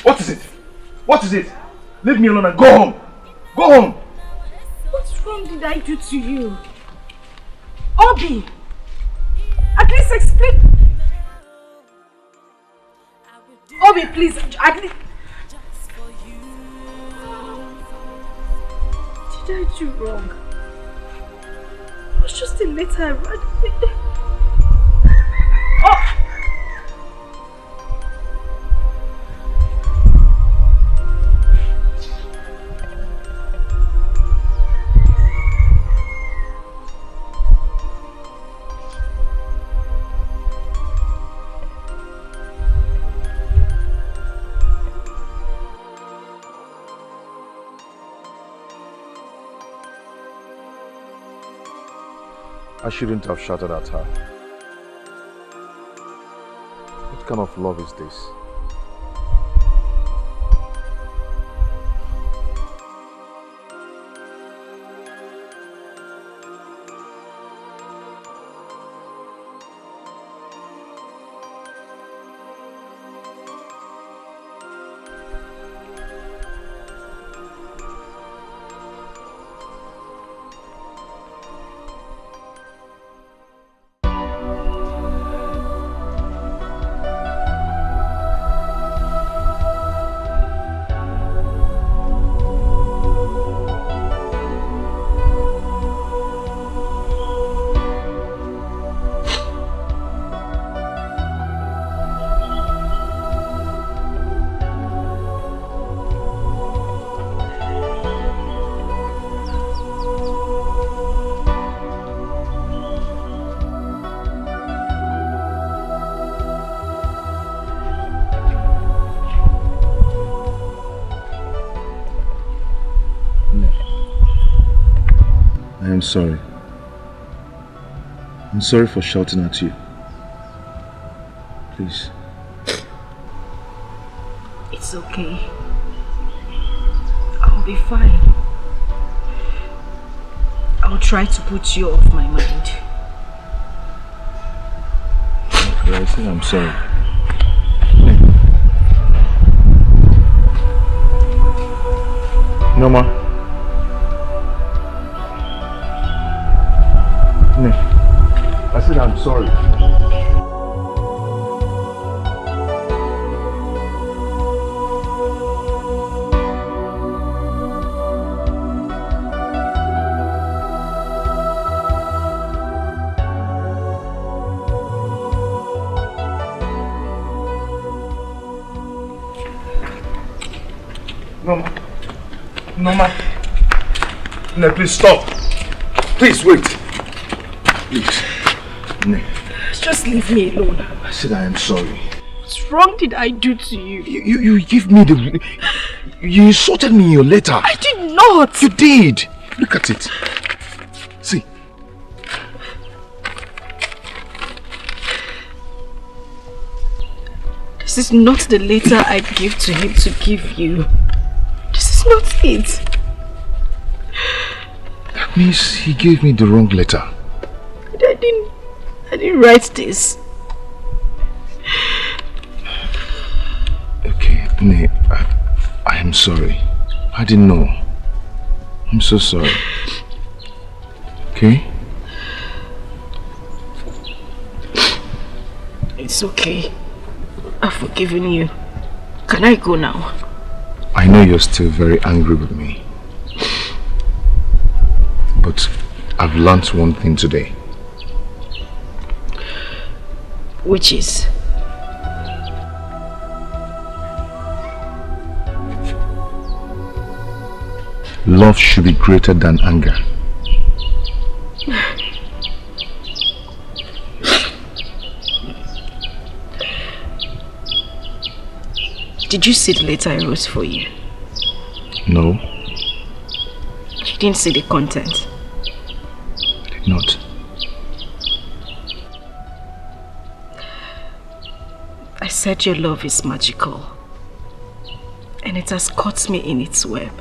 What is it? What is it? Leave me alone and go home. Go home. What wrong did I do to you? Obi! At least explain. Obi, please. At least. Did I do wrong? It was just a letter I read. Oh! I shouldn't have shouted at her. What kind of love is this? I'm sorry. I'm sorry for shouting at you. Please. It's okay. I'll be fine. I'll try to put you off my mind. Okay, I said I'm sorry. No more. I said I'm sorry. No, no, please stop. Please wait. Please. No. Just leave me alone. I said I am sorry. What wrong did I do to you? You give me the... You insulted me in your letter. I did not. You did. Look at it. See. This is not the letter I gave to him to give you. This is not it. That means he gave me the wrong letter. I didn't write this. Okay, Ne, I am sorry. I didn't know. I'm so sorry. Okay? It's okay. I've forgiven you. Can I go now? I know you're still very angry with me. But I've learned one thing today. Which is? Love should be greater than anger. Did you see the letter I wrote for you? No. You didn't see the content? I did not. I said your love is magical. And it has caught me in its web.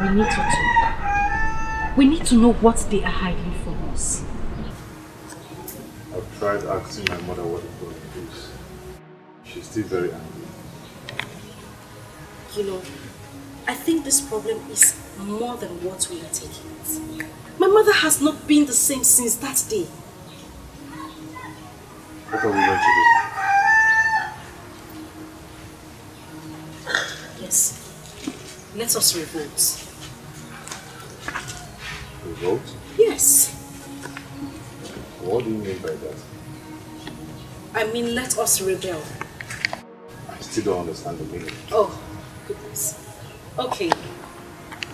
We need to talk. We need to know what they are hiding from us. I've tried asking my mother what the problem is. She's still very angry. You know, I think this problem is more than what we are taking it. My mother has not been the same since that day. What are we going to do? Yes. Let us revolt. Revolt? Yes. What do you mean by that? I mean, let us rebel. I still don't understand the meaning. Oh, goodness. Okay.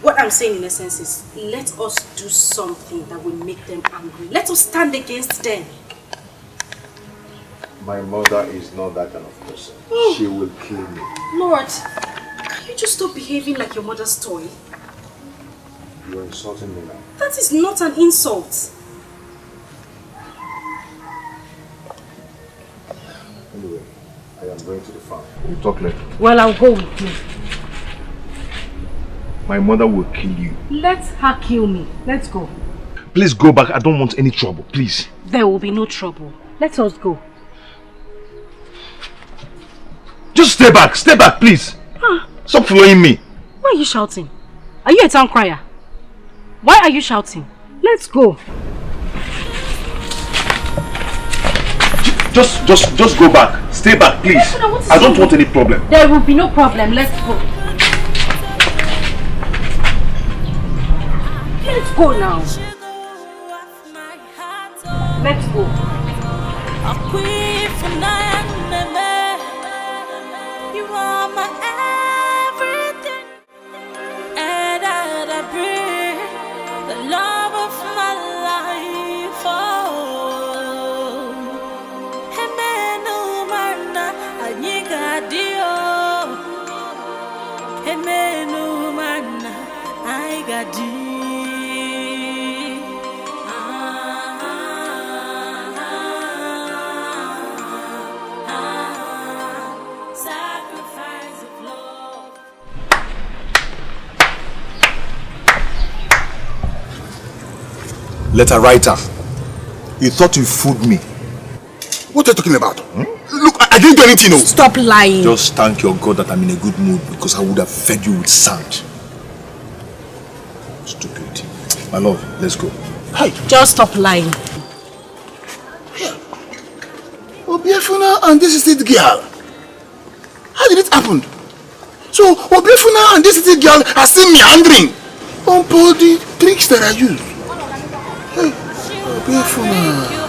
What I'm saying in essence is, let us do something that will make them angry. Let us stand against them. My mother is not that kind of person. Oh. She will kill me. Lord, can you just stop behaving like your mother's toy? You're insulting me now. That is not an insult. Anyway, I am going to the farm. We'll talk later. Well, I'll go with you. My mother will kill you. Let her kill me. Let's go. Please go back. I don't want any trouble. Please. There will be no trouble. Let us go. Just stay back. Stay back, please. Huh? Stop following me. Why are you shouting? Are you a town crier? Why are you shouting? Let's go. Just go back. Stay back, please. I don't want any problem. There will be no problem. Let's go. Let's go now. Let's go. You are my everything, and I breathe the love of my life. Oh, Hemenu Marna Anyigadio, Hemenu Marna Aigadi. Letter writer, you thought you fooled me. What are you talking about? Look, I didn't do anything. No. Stop lying. Just thank your God that I'm in a good mood, because I would have fed you with sand. Stupid. My love, let's go. Hey. Just stop lying. Obiefuna and this is it girl. How did it happen? So Obiefuna and this is it girl are still meandering on the tricks that I use. Hey, Obiefuna.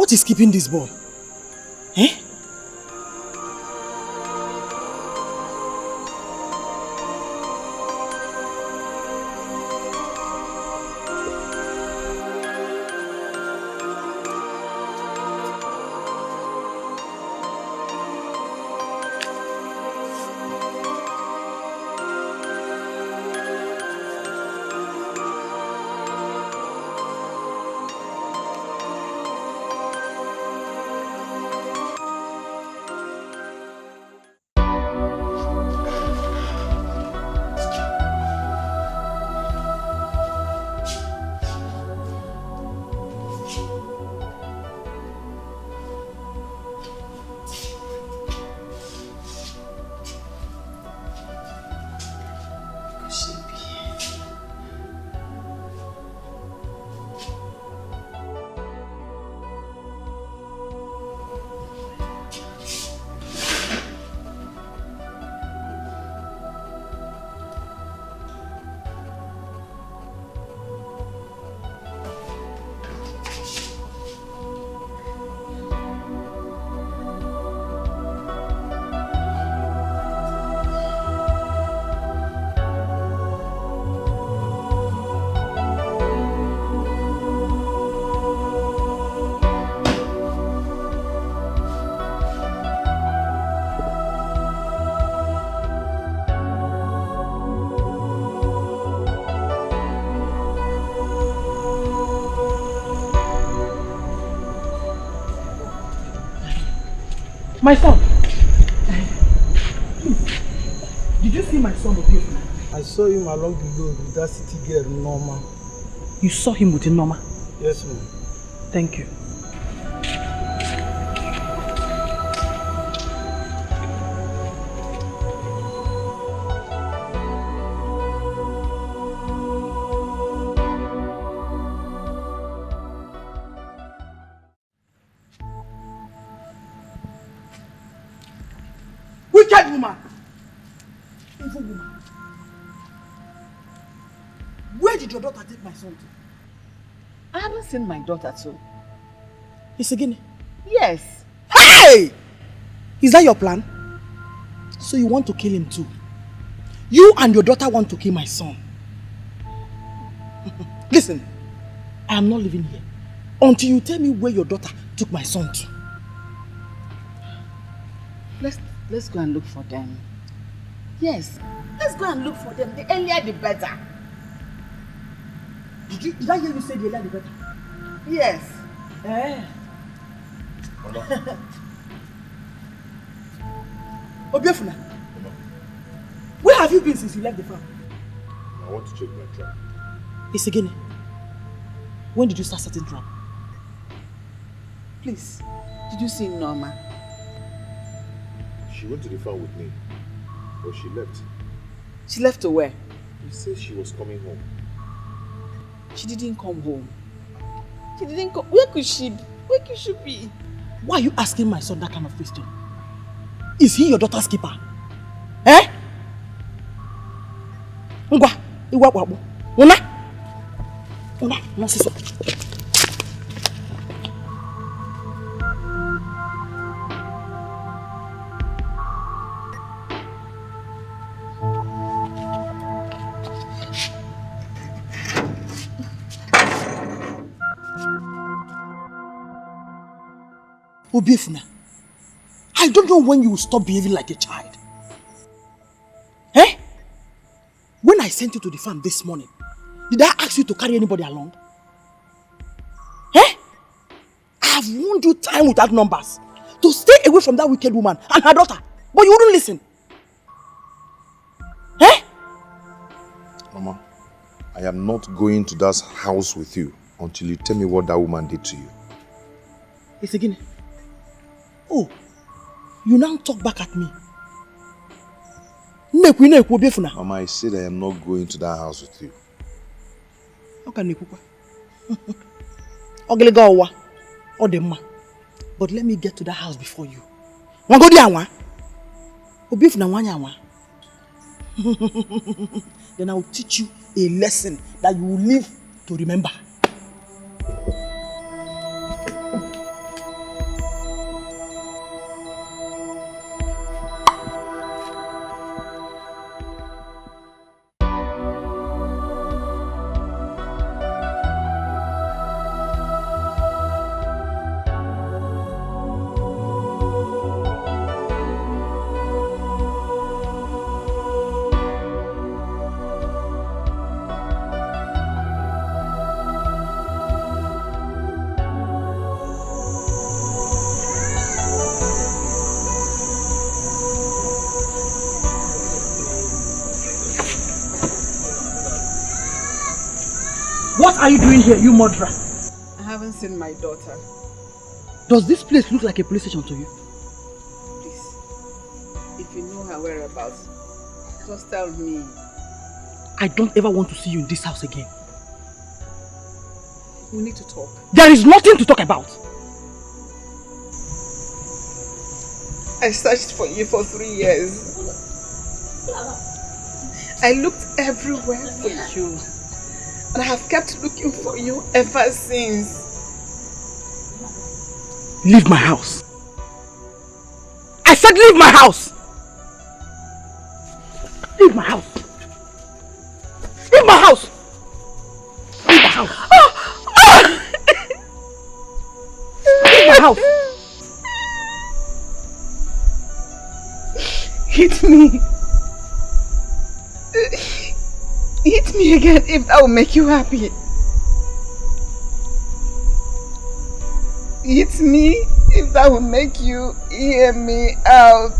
What is keeping this boy? Eh? My son! Did you see my son Obiefuna? I saw him along the road with that city girl, Norma. You saw him with Norma? Yes, ma'am. Thank you. Wicked woman! Evil woman. Where did your daughter take my son to? I haven't seen my daughter too. It's again? Yes. Hey! Is that your plan? So you want to kill him too? You and your daughter want to kill my son. Listen, I am not living here until you tell me where your daughter took my son to. Let's go and look for them. Yes, let's go and look for them. The earlier the better. Did I hear you say the earlier the better? Yes. Eh. Obiefuna, where have you been since you left the farm? I want to check my trap. It's again. When did you start setting trap? Please, did you see Norma? She went to the farm with me, but she left. She left to where? He said she was coming home. She didn't come home. She didn't come. Where could she be? Where could she be? Why are you asking my son that kind of question? Is he your daughter's keeper? Eh? Ngwa, iwa wabo. Una? Una, no siso. Obiefuna, I don't know when you will stop behaving like a child. Eh? When I sent you to the farm this morning, did I ask you to carry anybody along? Eh? I have warned you time without numbers to stay away from that wicked woman and her daughter, but you wouldn't listen. Eh? Mama, I am not going to that house with you until you tell me what that woman did to you. It's again. Oh, you now talk back at me. Mama, I said I am not going to that house with you. How can you cook? But let me get to that house before you. Then I will teach you a lesson that you will live to remember. What are you doing here, you murderer? I haven't seen my daughter. Does this place look like a police station to you? Please, if you know her whereabouts, just tell me. I don't ever want to see you in this house again. We need to talk. There is nothing to talk about. I searched for you for 3 years. I looked everywhere for you. And I have kept looking for you ever since. Leave my house. I said leave my house. Leave my house. Leave my house. Leave my house. Leave my house. Hit me. Hit me again if that will make you happy. Hit me if that will make you hear me out.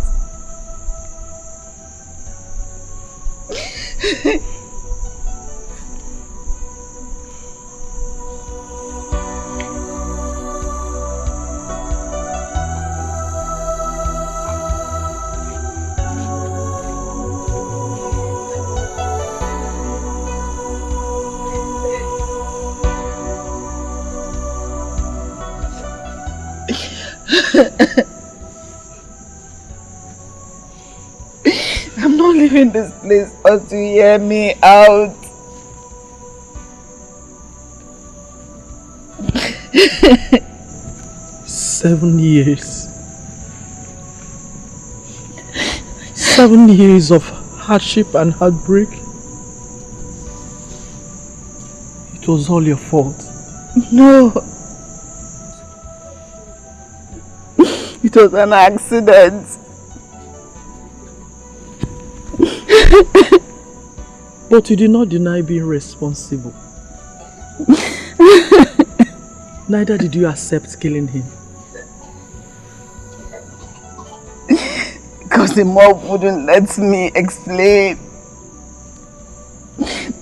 I'm not leaving this place but to hear me out. Seven years. 7 years of hardship and heartbreak. It was all your fault. No. It was an accident. But you did not deny being responsible. Neither did you accept killing him. Because the mob wouldn't let me explain.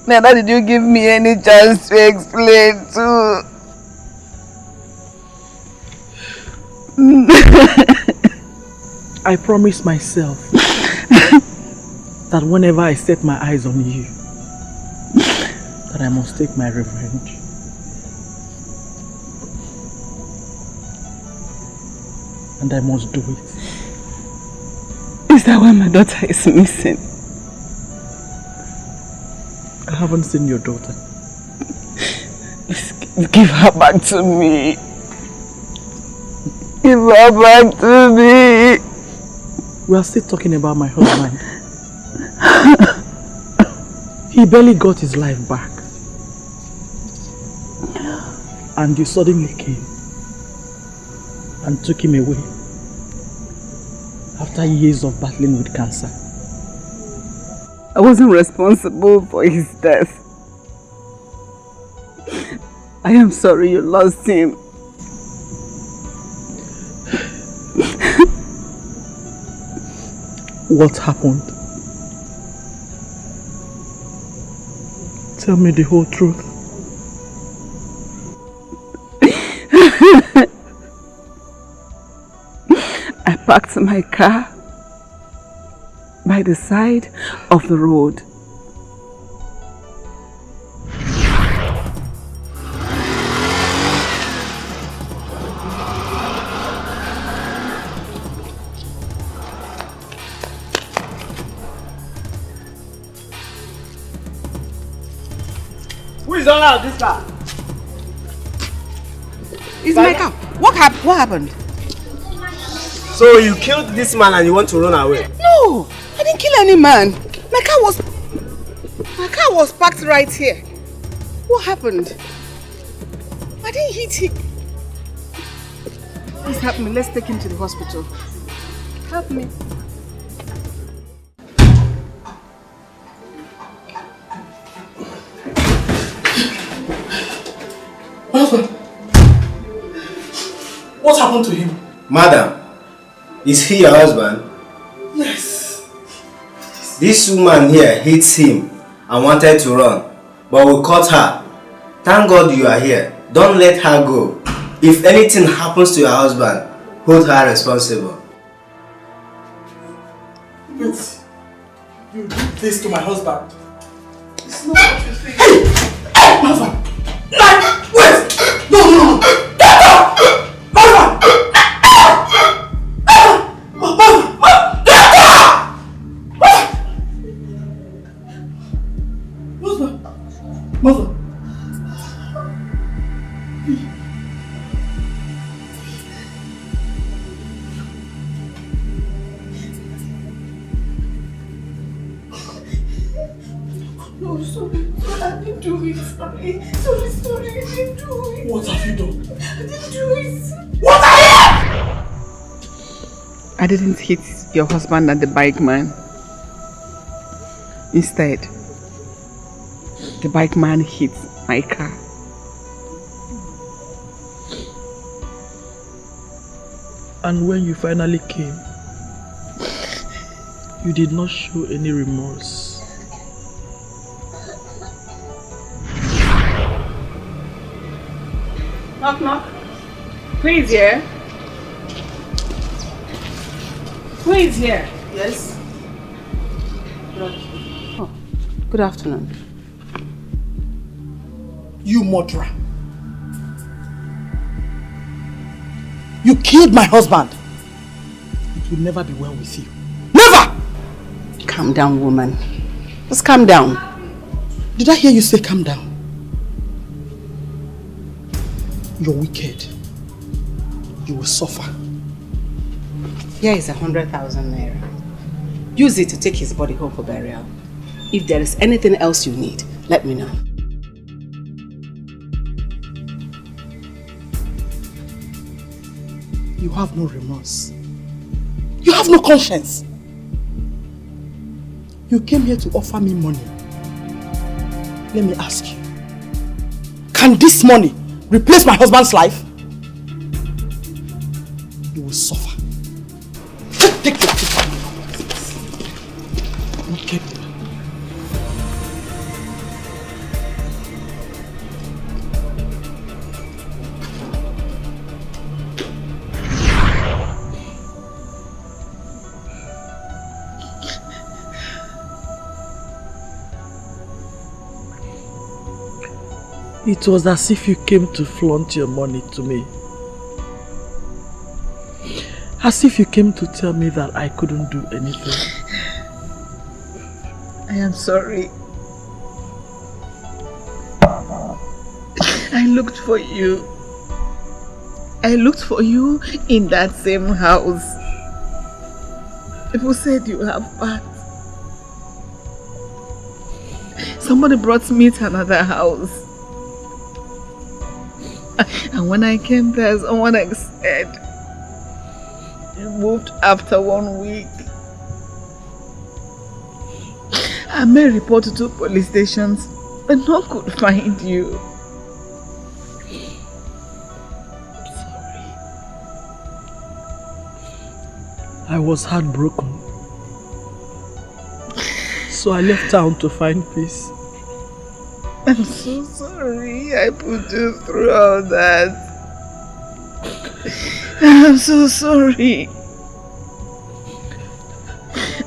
Neither did you give me any chance to explain too. I promised myself that whenever I set my eyes on you, that I must take my revenge. And I must do it. Is that why my daughter is missing? I haven't seen your daughter. Please give her back to me. Give her back to me. We are still talking about my husband. He barely got his life back. And you suddenly came and took him away after years of battling with cancer. I wasn't responsible for his death. I am sorry you lost him. What happened? Tell me the whole truth. I parked my car by the side of the road. Who is all out this car? It's my car. What happened? So you killed this man and you want to run away? No, I didn't kill any man. My car was parked right here. What happened? I didn't hit him. Please help me. Let's take him to the hospital. Help me. What happened to him? Madam, is he your husband? Yes. This woman here hates him and wanted to run, but we caught her, Thank God you are here. Don't let her go. If anything happens to your husband, hold her responsible. Wait. You did this to my husband? It's not what you think. Hey! My husband! Wait! No! Get up! My husband! Mother! No, sorry. I didn't do it. Sorry. Sorry. I didn't do it. What have you done? I didn't do it. What are you? I didn't hit your husband and the bike man. Instead, the bike man hit my car. And when you finally came, you did not show any remorse. Knock, knock. Who is here? Who is here? Yes. Oh, good afternoon. You murderer. You killed my husband. It will never be well with you. Never! Calm down, woman. Just calm down. Did I hear you say calm down? You're wicked. You will suffer. Here is 100,000 naira. Use it to take his body home for burial. If there is anything else you need, let me know. You have no remorse. You have no conscience. You came here to offer me money. Let me ask you. Can this money replace my husband's life? You will suffer. Take your feet from me. Wicked woman. It was as if you came to flaunt your money to me. As if you came to tell me that I couldn't do anything. I am sorry. I looked for you. I looked for you in that same house. People said you have bad. Somebody brought me to another house. And when I came there, someone said you moved after 1 week. I made a report to 2 police stations, but no one could find you. Sorry. I was heartbroken. So I left town to find peace. I'm so sorry I put you through all that. I'm so sorry.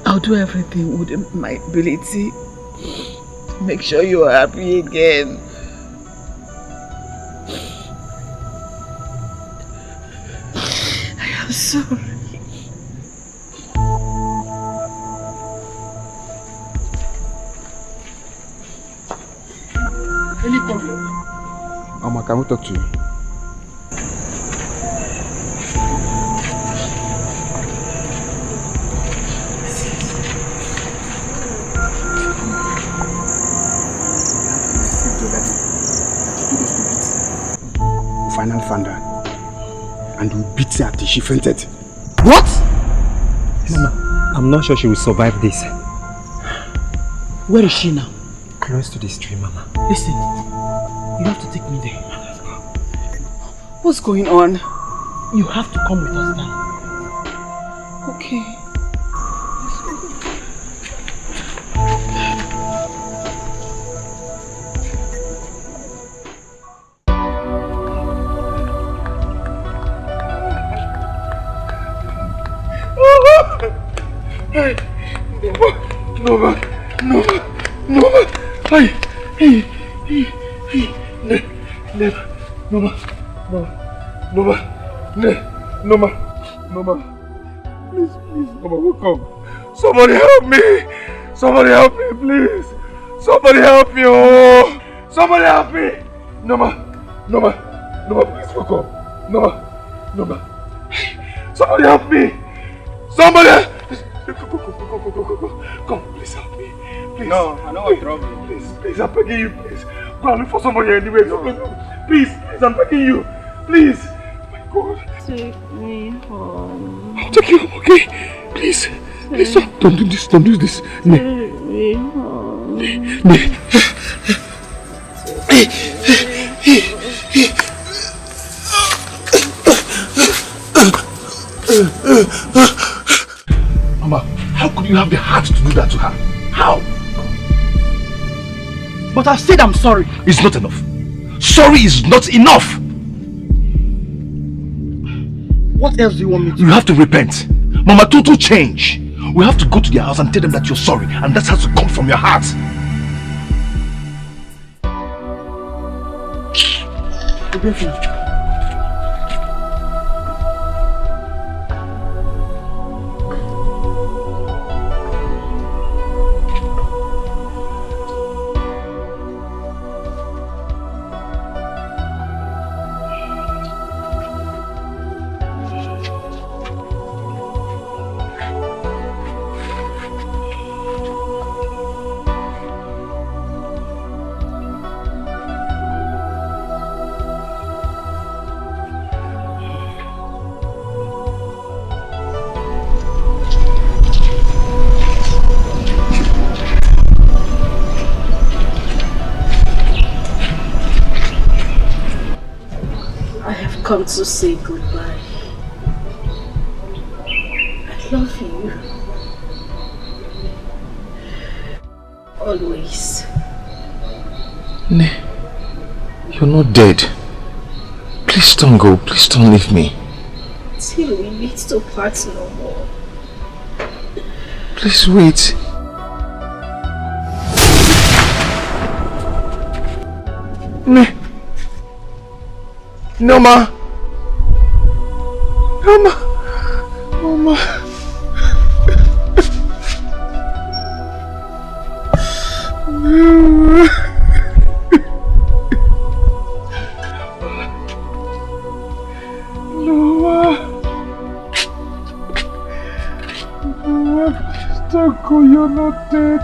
I'll do everything within my ability to make sure you are happy again. I am sorry. Any problem? Mama, can we talk to you? We finally found her. And we beat her till she fainted. What? Mama, I'm not sure she will survive this. Where is she now? Close to the stream, Mama. Listen, you have to take me there. What's going on? You have to come with us now. Okay. Mama! Hey! Noma! Please, Mama, wake up. Somebody help me! Somebody help me, please! Somebody help me! Oh! Somebody help me! Noma, please wake up. Noma. Somebody help me! Somebody! Come, please help me. Please. No, I know what's wrong. Please, I'm begging you, please. Go and look for somebody anyway. Please, I'm begging you. Please. Oh my God. Take me home. I'll take you home, okay? Please. Please, don't do this. Take me home. Mama, how could you have the heart to do that to her? How? But I've said I'm sorry. It's not enough. Sorry is not enough. What else do you want me to do? You have to repent. Mama, total change. We have to go to their house and tell them that you're sorry, and that has to come from your heart. Come to say goodbye. I love you. Always. Ne, you're not dead. Please don't go. Please don't leave me. Till we meet to part no more. Please wait. Ne. Noma. Etiko, you're not dead.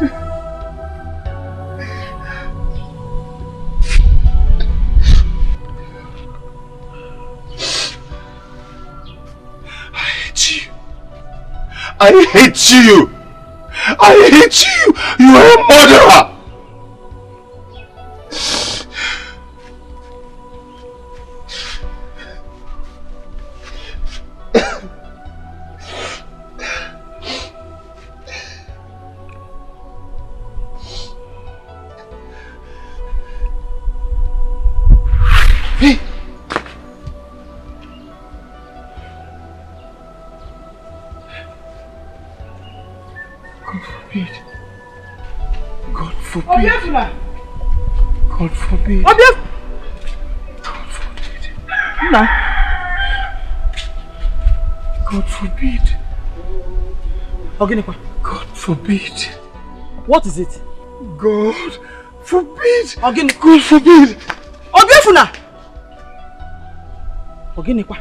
I hate you! I hate you! You are a murderer! Hey! God forbid. God forbid. God forbid. God forbid. What is it? God forbid. God forbid. Oginekwa.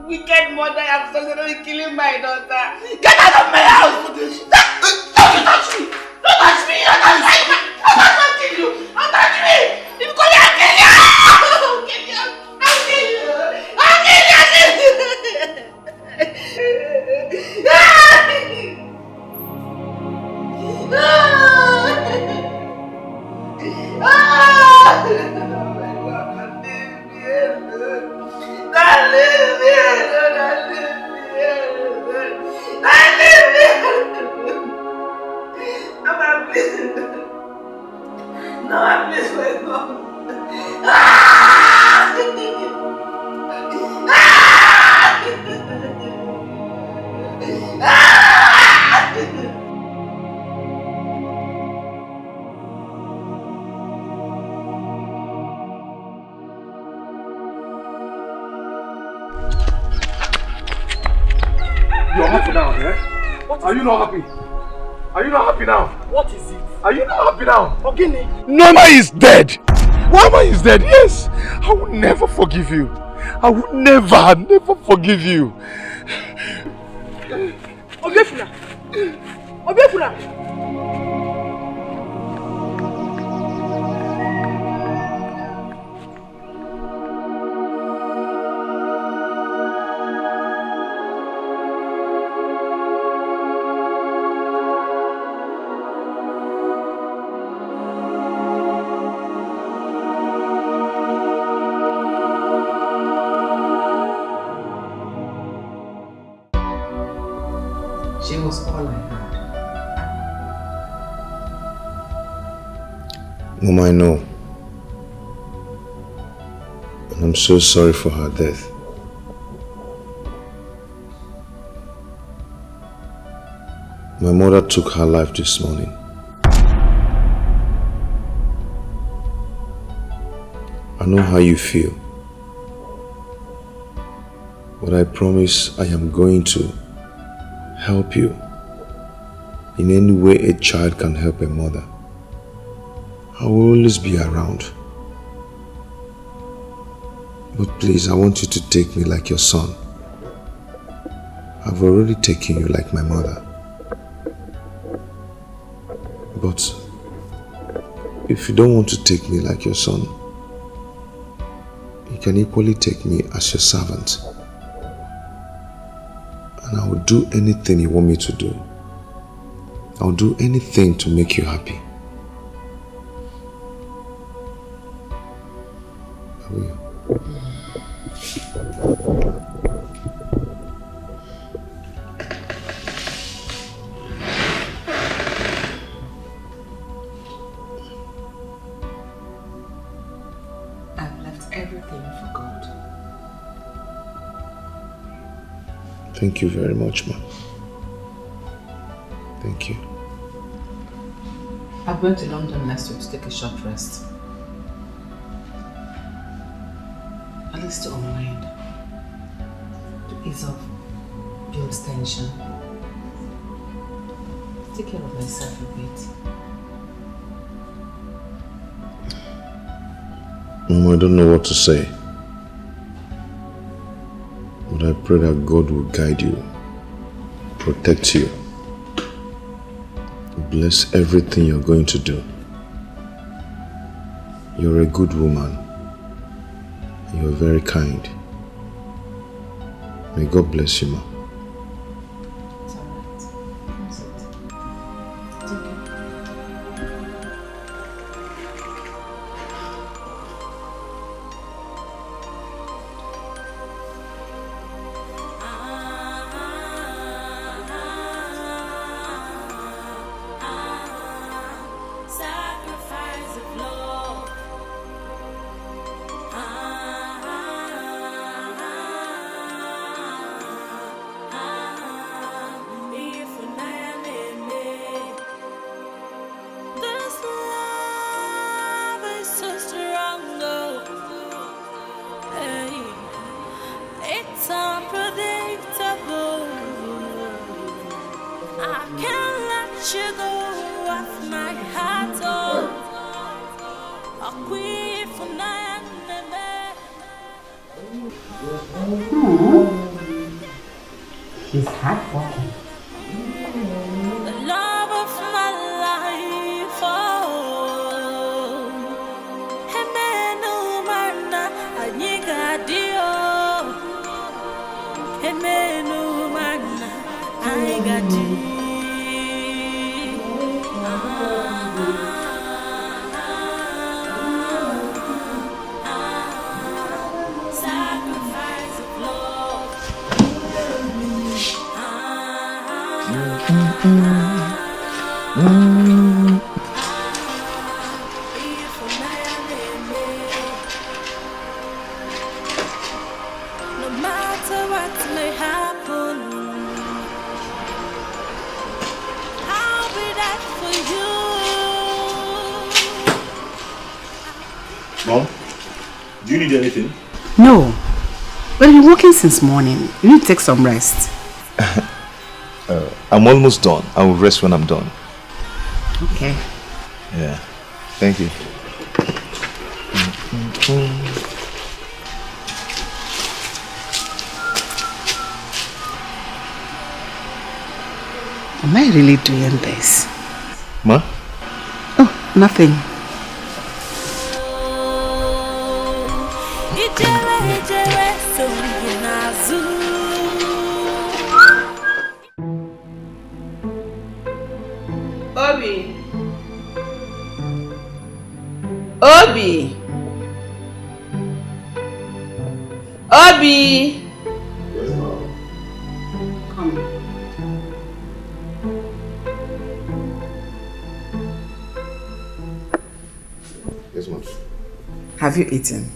Wicked mother, I'm sorry for killing my daughter. Get out of my house! Don't touch me! Don't touch me! Don't touch me! I'll kill you! Don't touch me! If you call me, I'll kill you! I'll kill you! I'll kill you! I'll kill you! No, I'm just going home. You're happy now, eh? Are you not happy? Are you not happy now? What is it? Are you not happy now? Ogini. Norma is dead! Norma is dead, yes! I will never forgive you. I will never forgive you. Obiefuna! Obiefuna! She was all I had. Mom, I know. And I'm so sorry for her death. My mother took her life this morning. I know how you feel. But I promise I am going to help you in any way a child can help a mother. I will always be around. But please, I want you to take me like your son. I've already taken you like my mother. But if you don't want to take me like your son, you can equally take me as your servant. And I will do anything you want me to do. I'll do anything to make you happy. I will. I've left everything for God. Thank you very much, Mom. Thank you. I'm going to London next week to take a short rest. At least to unwind. To ease off Bill's tension. Take care of myself a bit. Mom, I don't know what to say. But I pray that God will guide you, protect you, bless everything you're going to do. You're a good woman. You're very kind. May God bless you, Mom. It's alright. It's okay. Sacrifice of love. This love is so strong, hey, it's unpredictable. I can't let you go off my heart, a queen for night. She's hardworking. The love of my life, oh. Hemenu mana anyigadio. Hemenu mana anyigadio. Sacrifice of love. No matter what may happen, I'll be there for you. Mom, do you need anything? No. But you've been working since morning. You need to take some rest. I'm almost done. I will rest when I'm done. Okay. Yeah. Thank you. Am I really doing this? Ma? Oh, nothing. Obi! Obi! Come. Yes, ma'am. Have you eaten?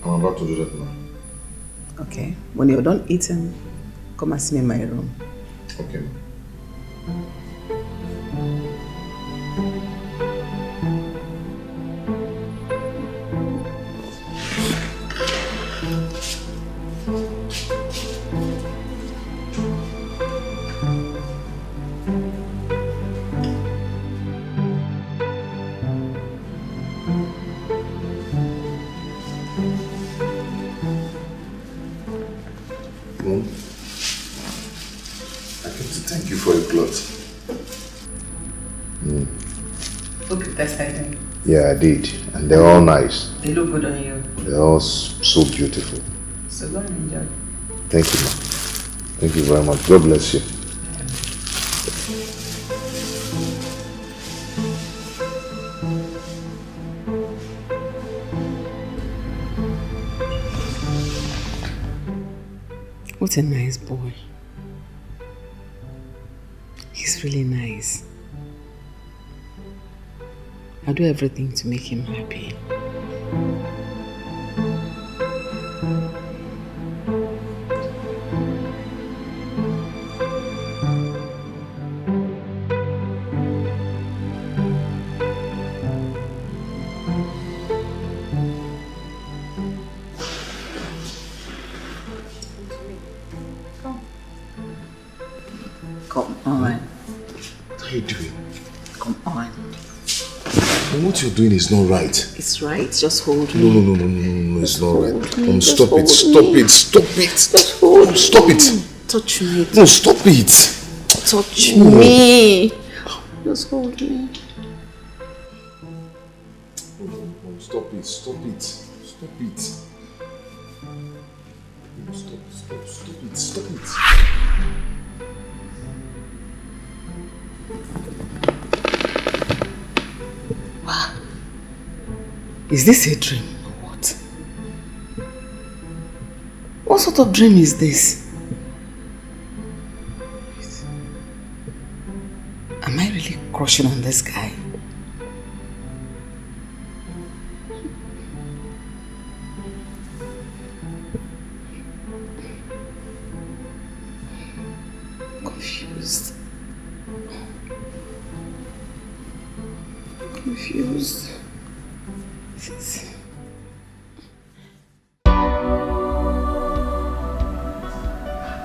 I'm about to do that now. Okay. When you're done eating, come and see me in my room. Okay. Mom, I came to thank you for your clothes. Hope you tested them. Yeah, I did. And they're all nice. They look good on you. They're all so beautiful. So go and enjoy. Thank you, Mom. Thank you very much. God bless you. What a nice boy. He's really nice. I'll do everything to make him happy. Come on. What are you doing? Come on. And what you're doing is not right. It's right. Just hold me. No, it's not right. Just Stop hold it. me. Stop it. Just hold me. Stop it. Touch me. No, stop it. Touch me. Just hold me. Stop it. Stop it. Stop it. Wow. Is this a dream or what? What sort of dream is this? Am I really crushing on this guy? Confused.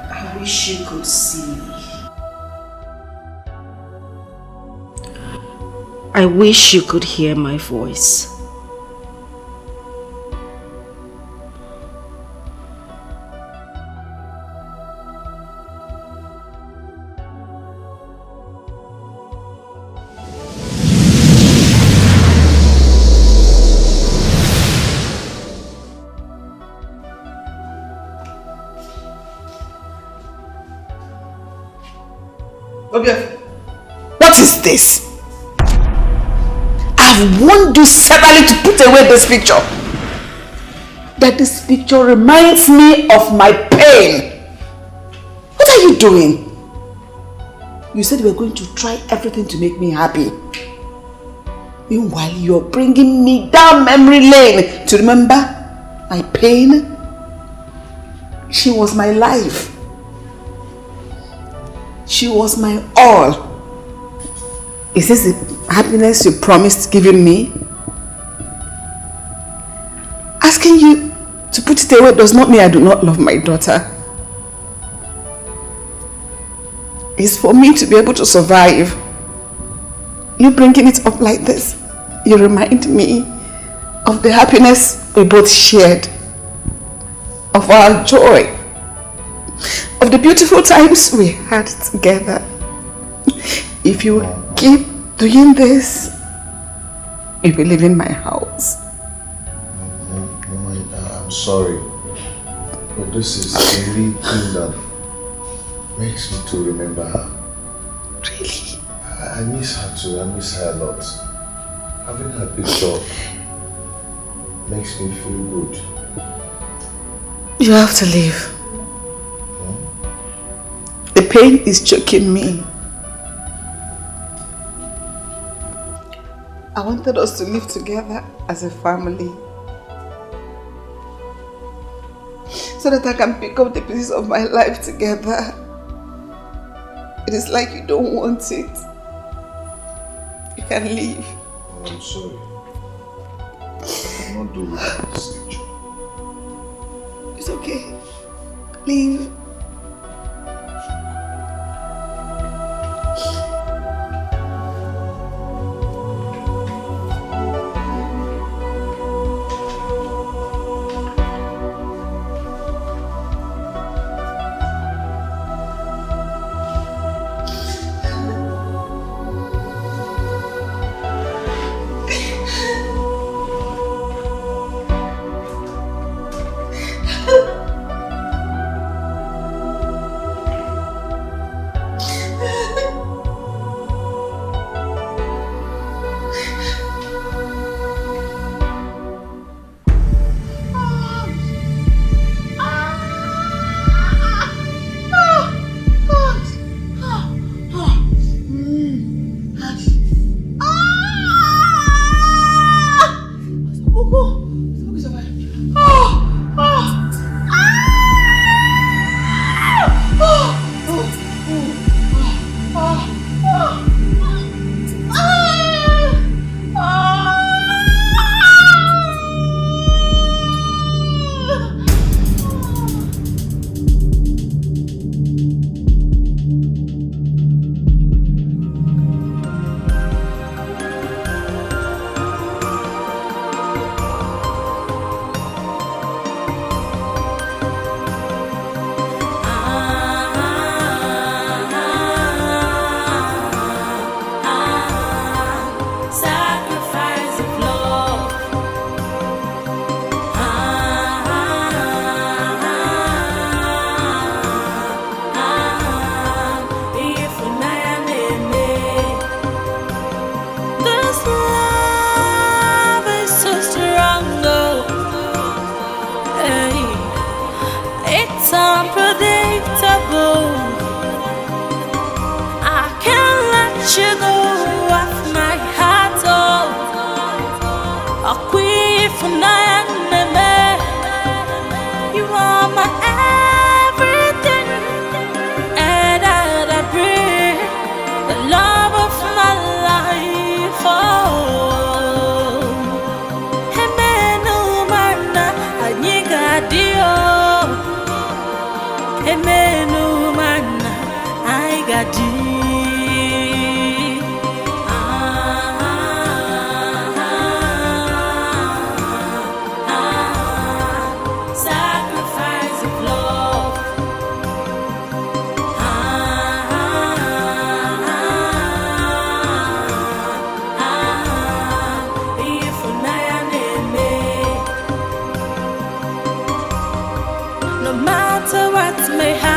I wish you could see. I wish you could hear my voice. Okay. What is this? I've warned you severally to put away this picture. That this picture reminds me of my pain. What are you doing? You said you were going to try everything to make me happy. Meanwhile, you're bringing me down memory lane to remember my pain. She was my life. She was my all. Is this the happiness you promised giving me? Asking you to put it away does not mean I do not love my daughter. It's for me to be able to survive. You bringing it up like this, you remind me of the happiness we both shared, of our joy, of the beautiful times we had together. If you keep doing this, you'll be leaving my house. Mama, I'm sorry, but this is the only thing that makes me to remember her. Really? I miss her too. I miss her a lot. Having her picture makes me feel good. You have to leave. The pain is choking me. I wanted us to live together as a family, so that I can pick up the pieces of my life together. It is like you don't want it. You can leave. Oh, I'm sorry. I cannot do without this picture. It's okay. Leave. No matter what may happen.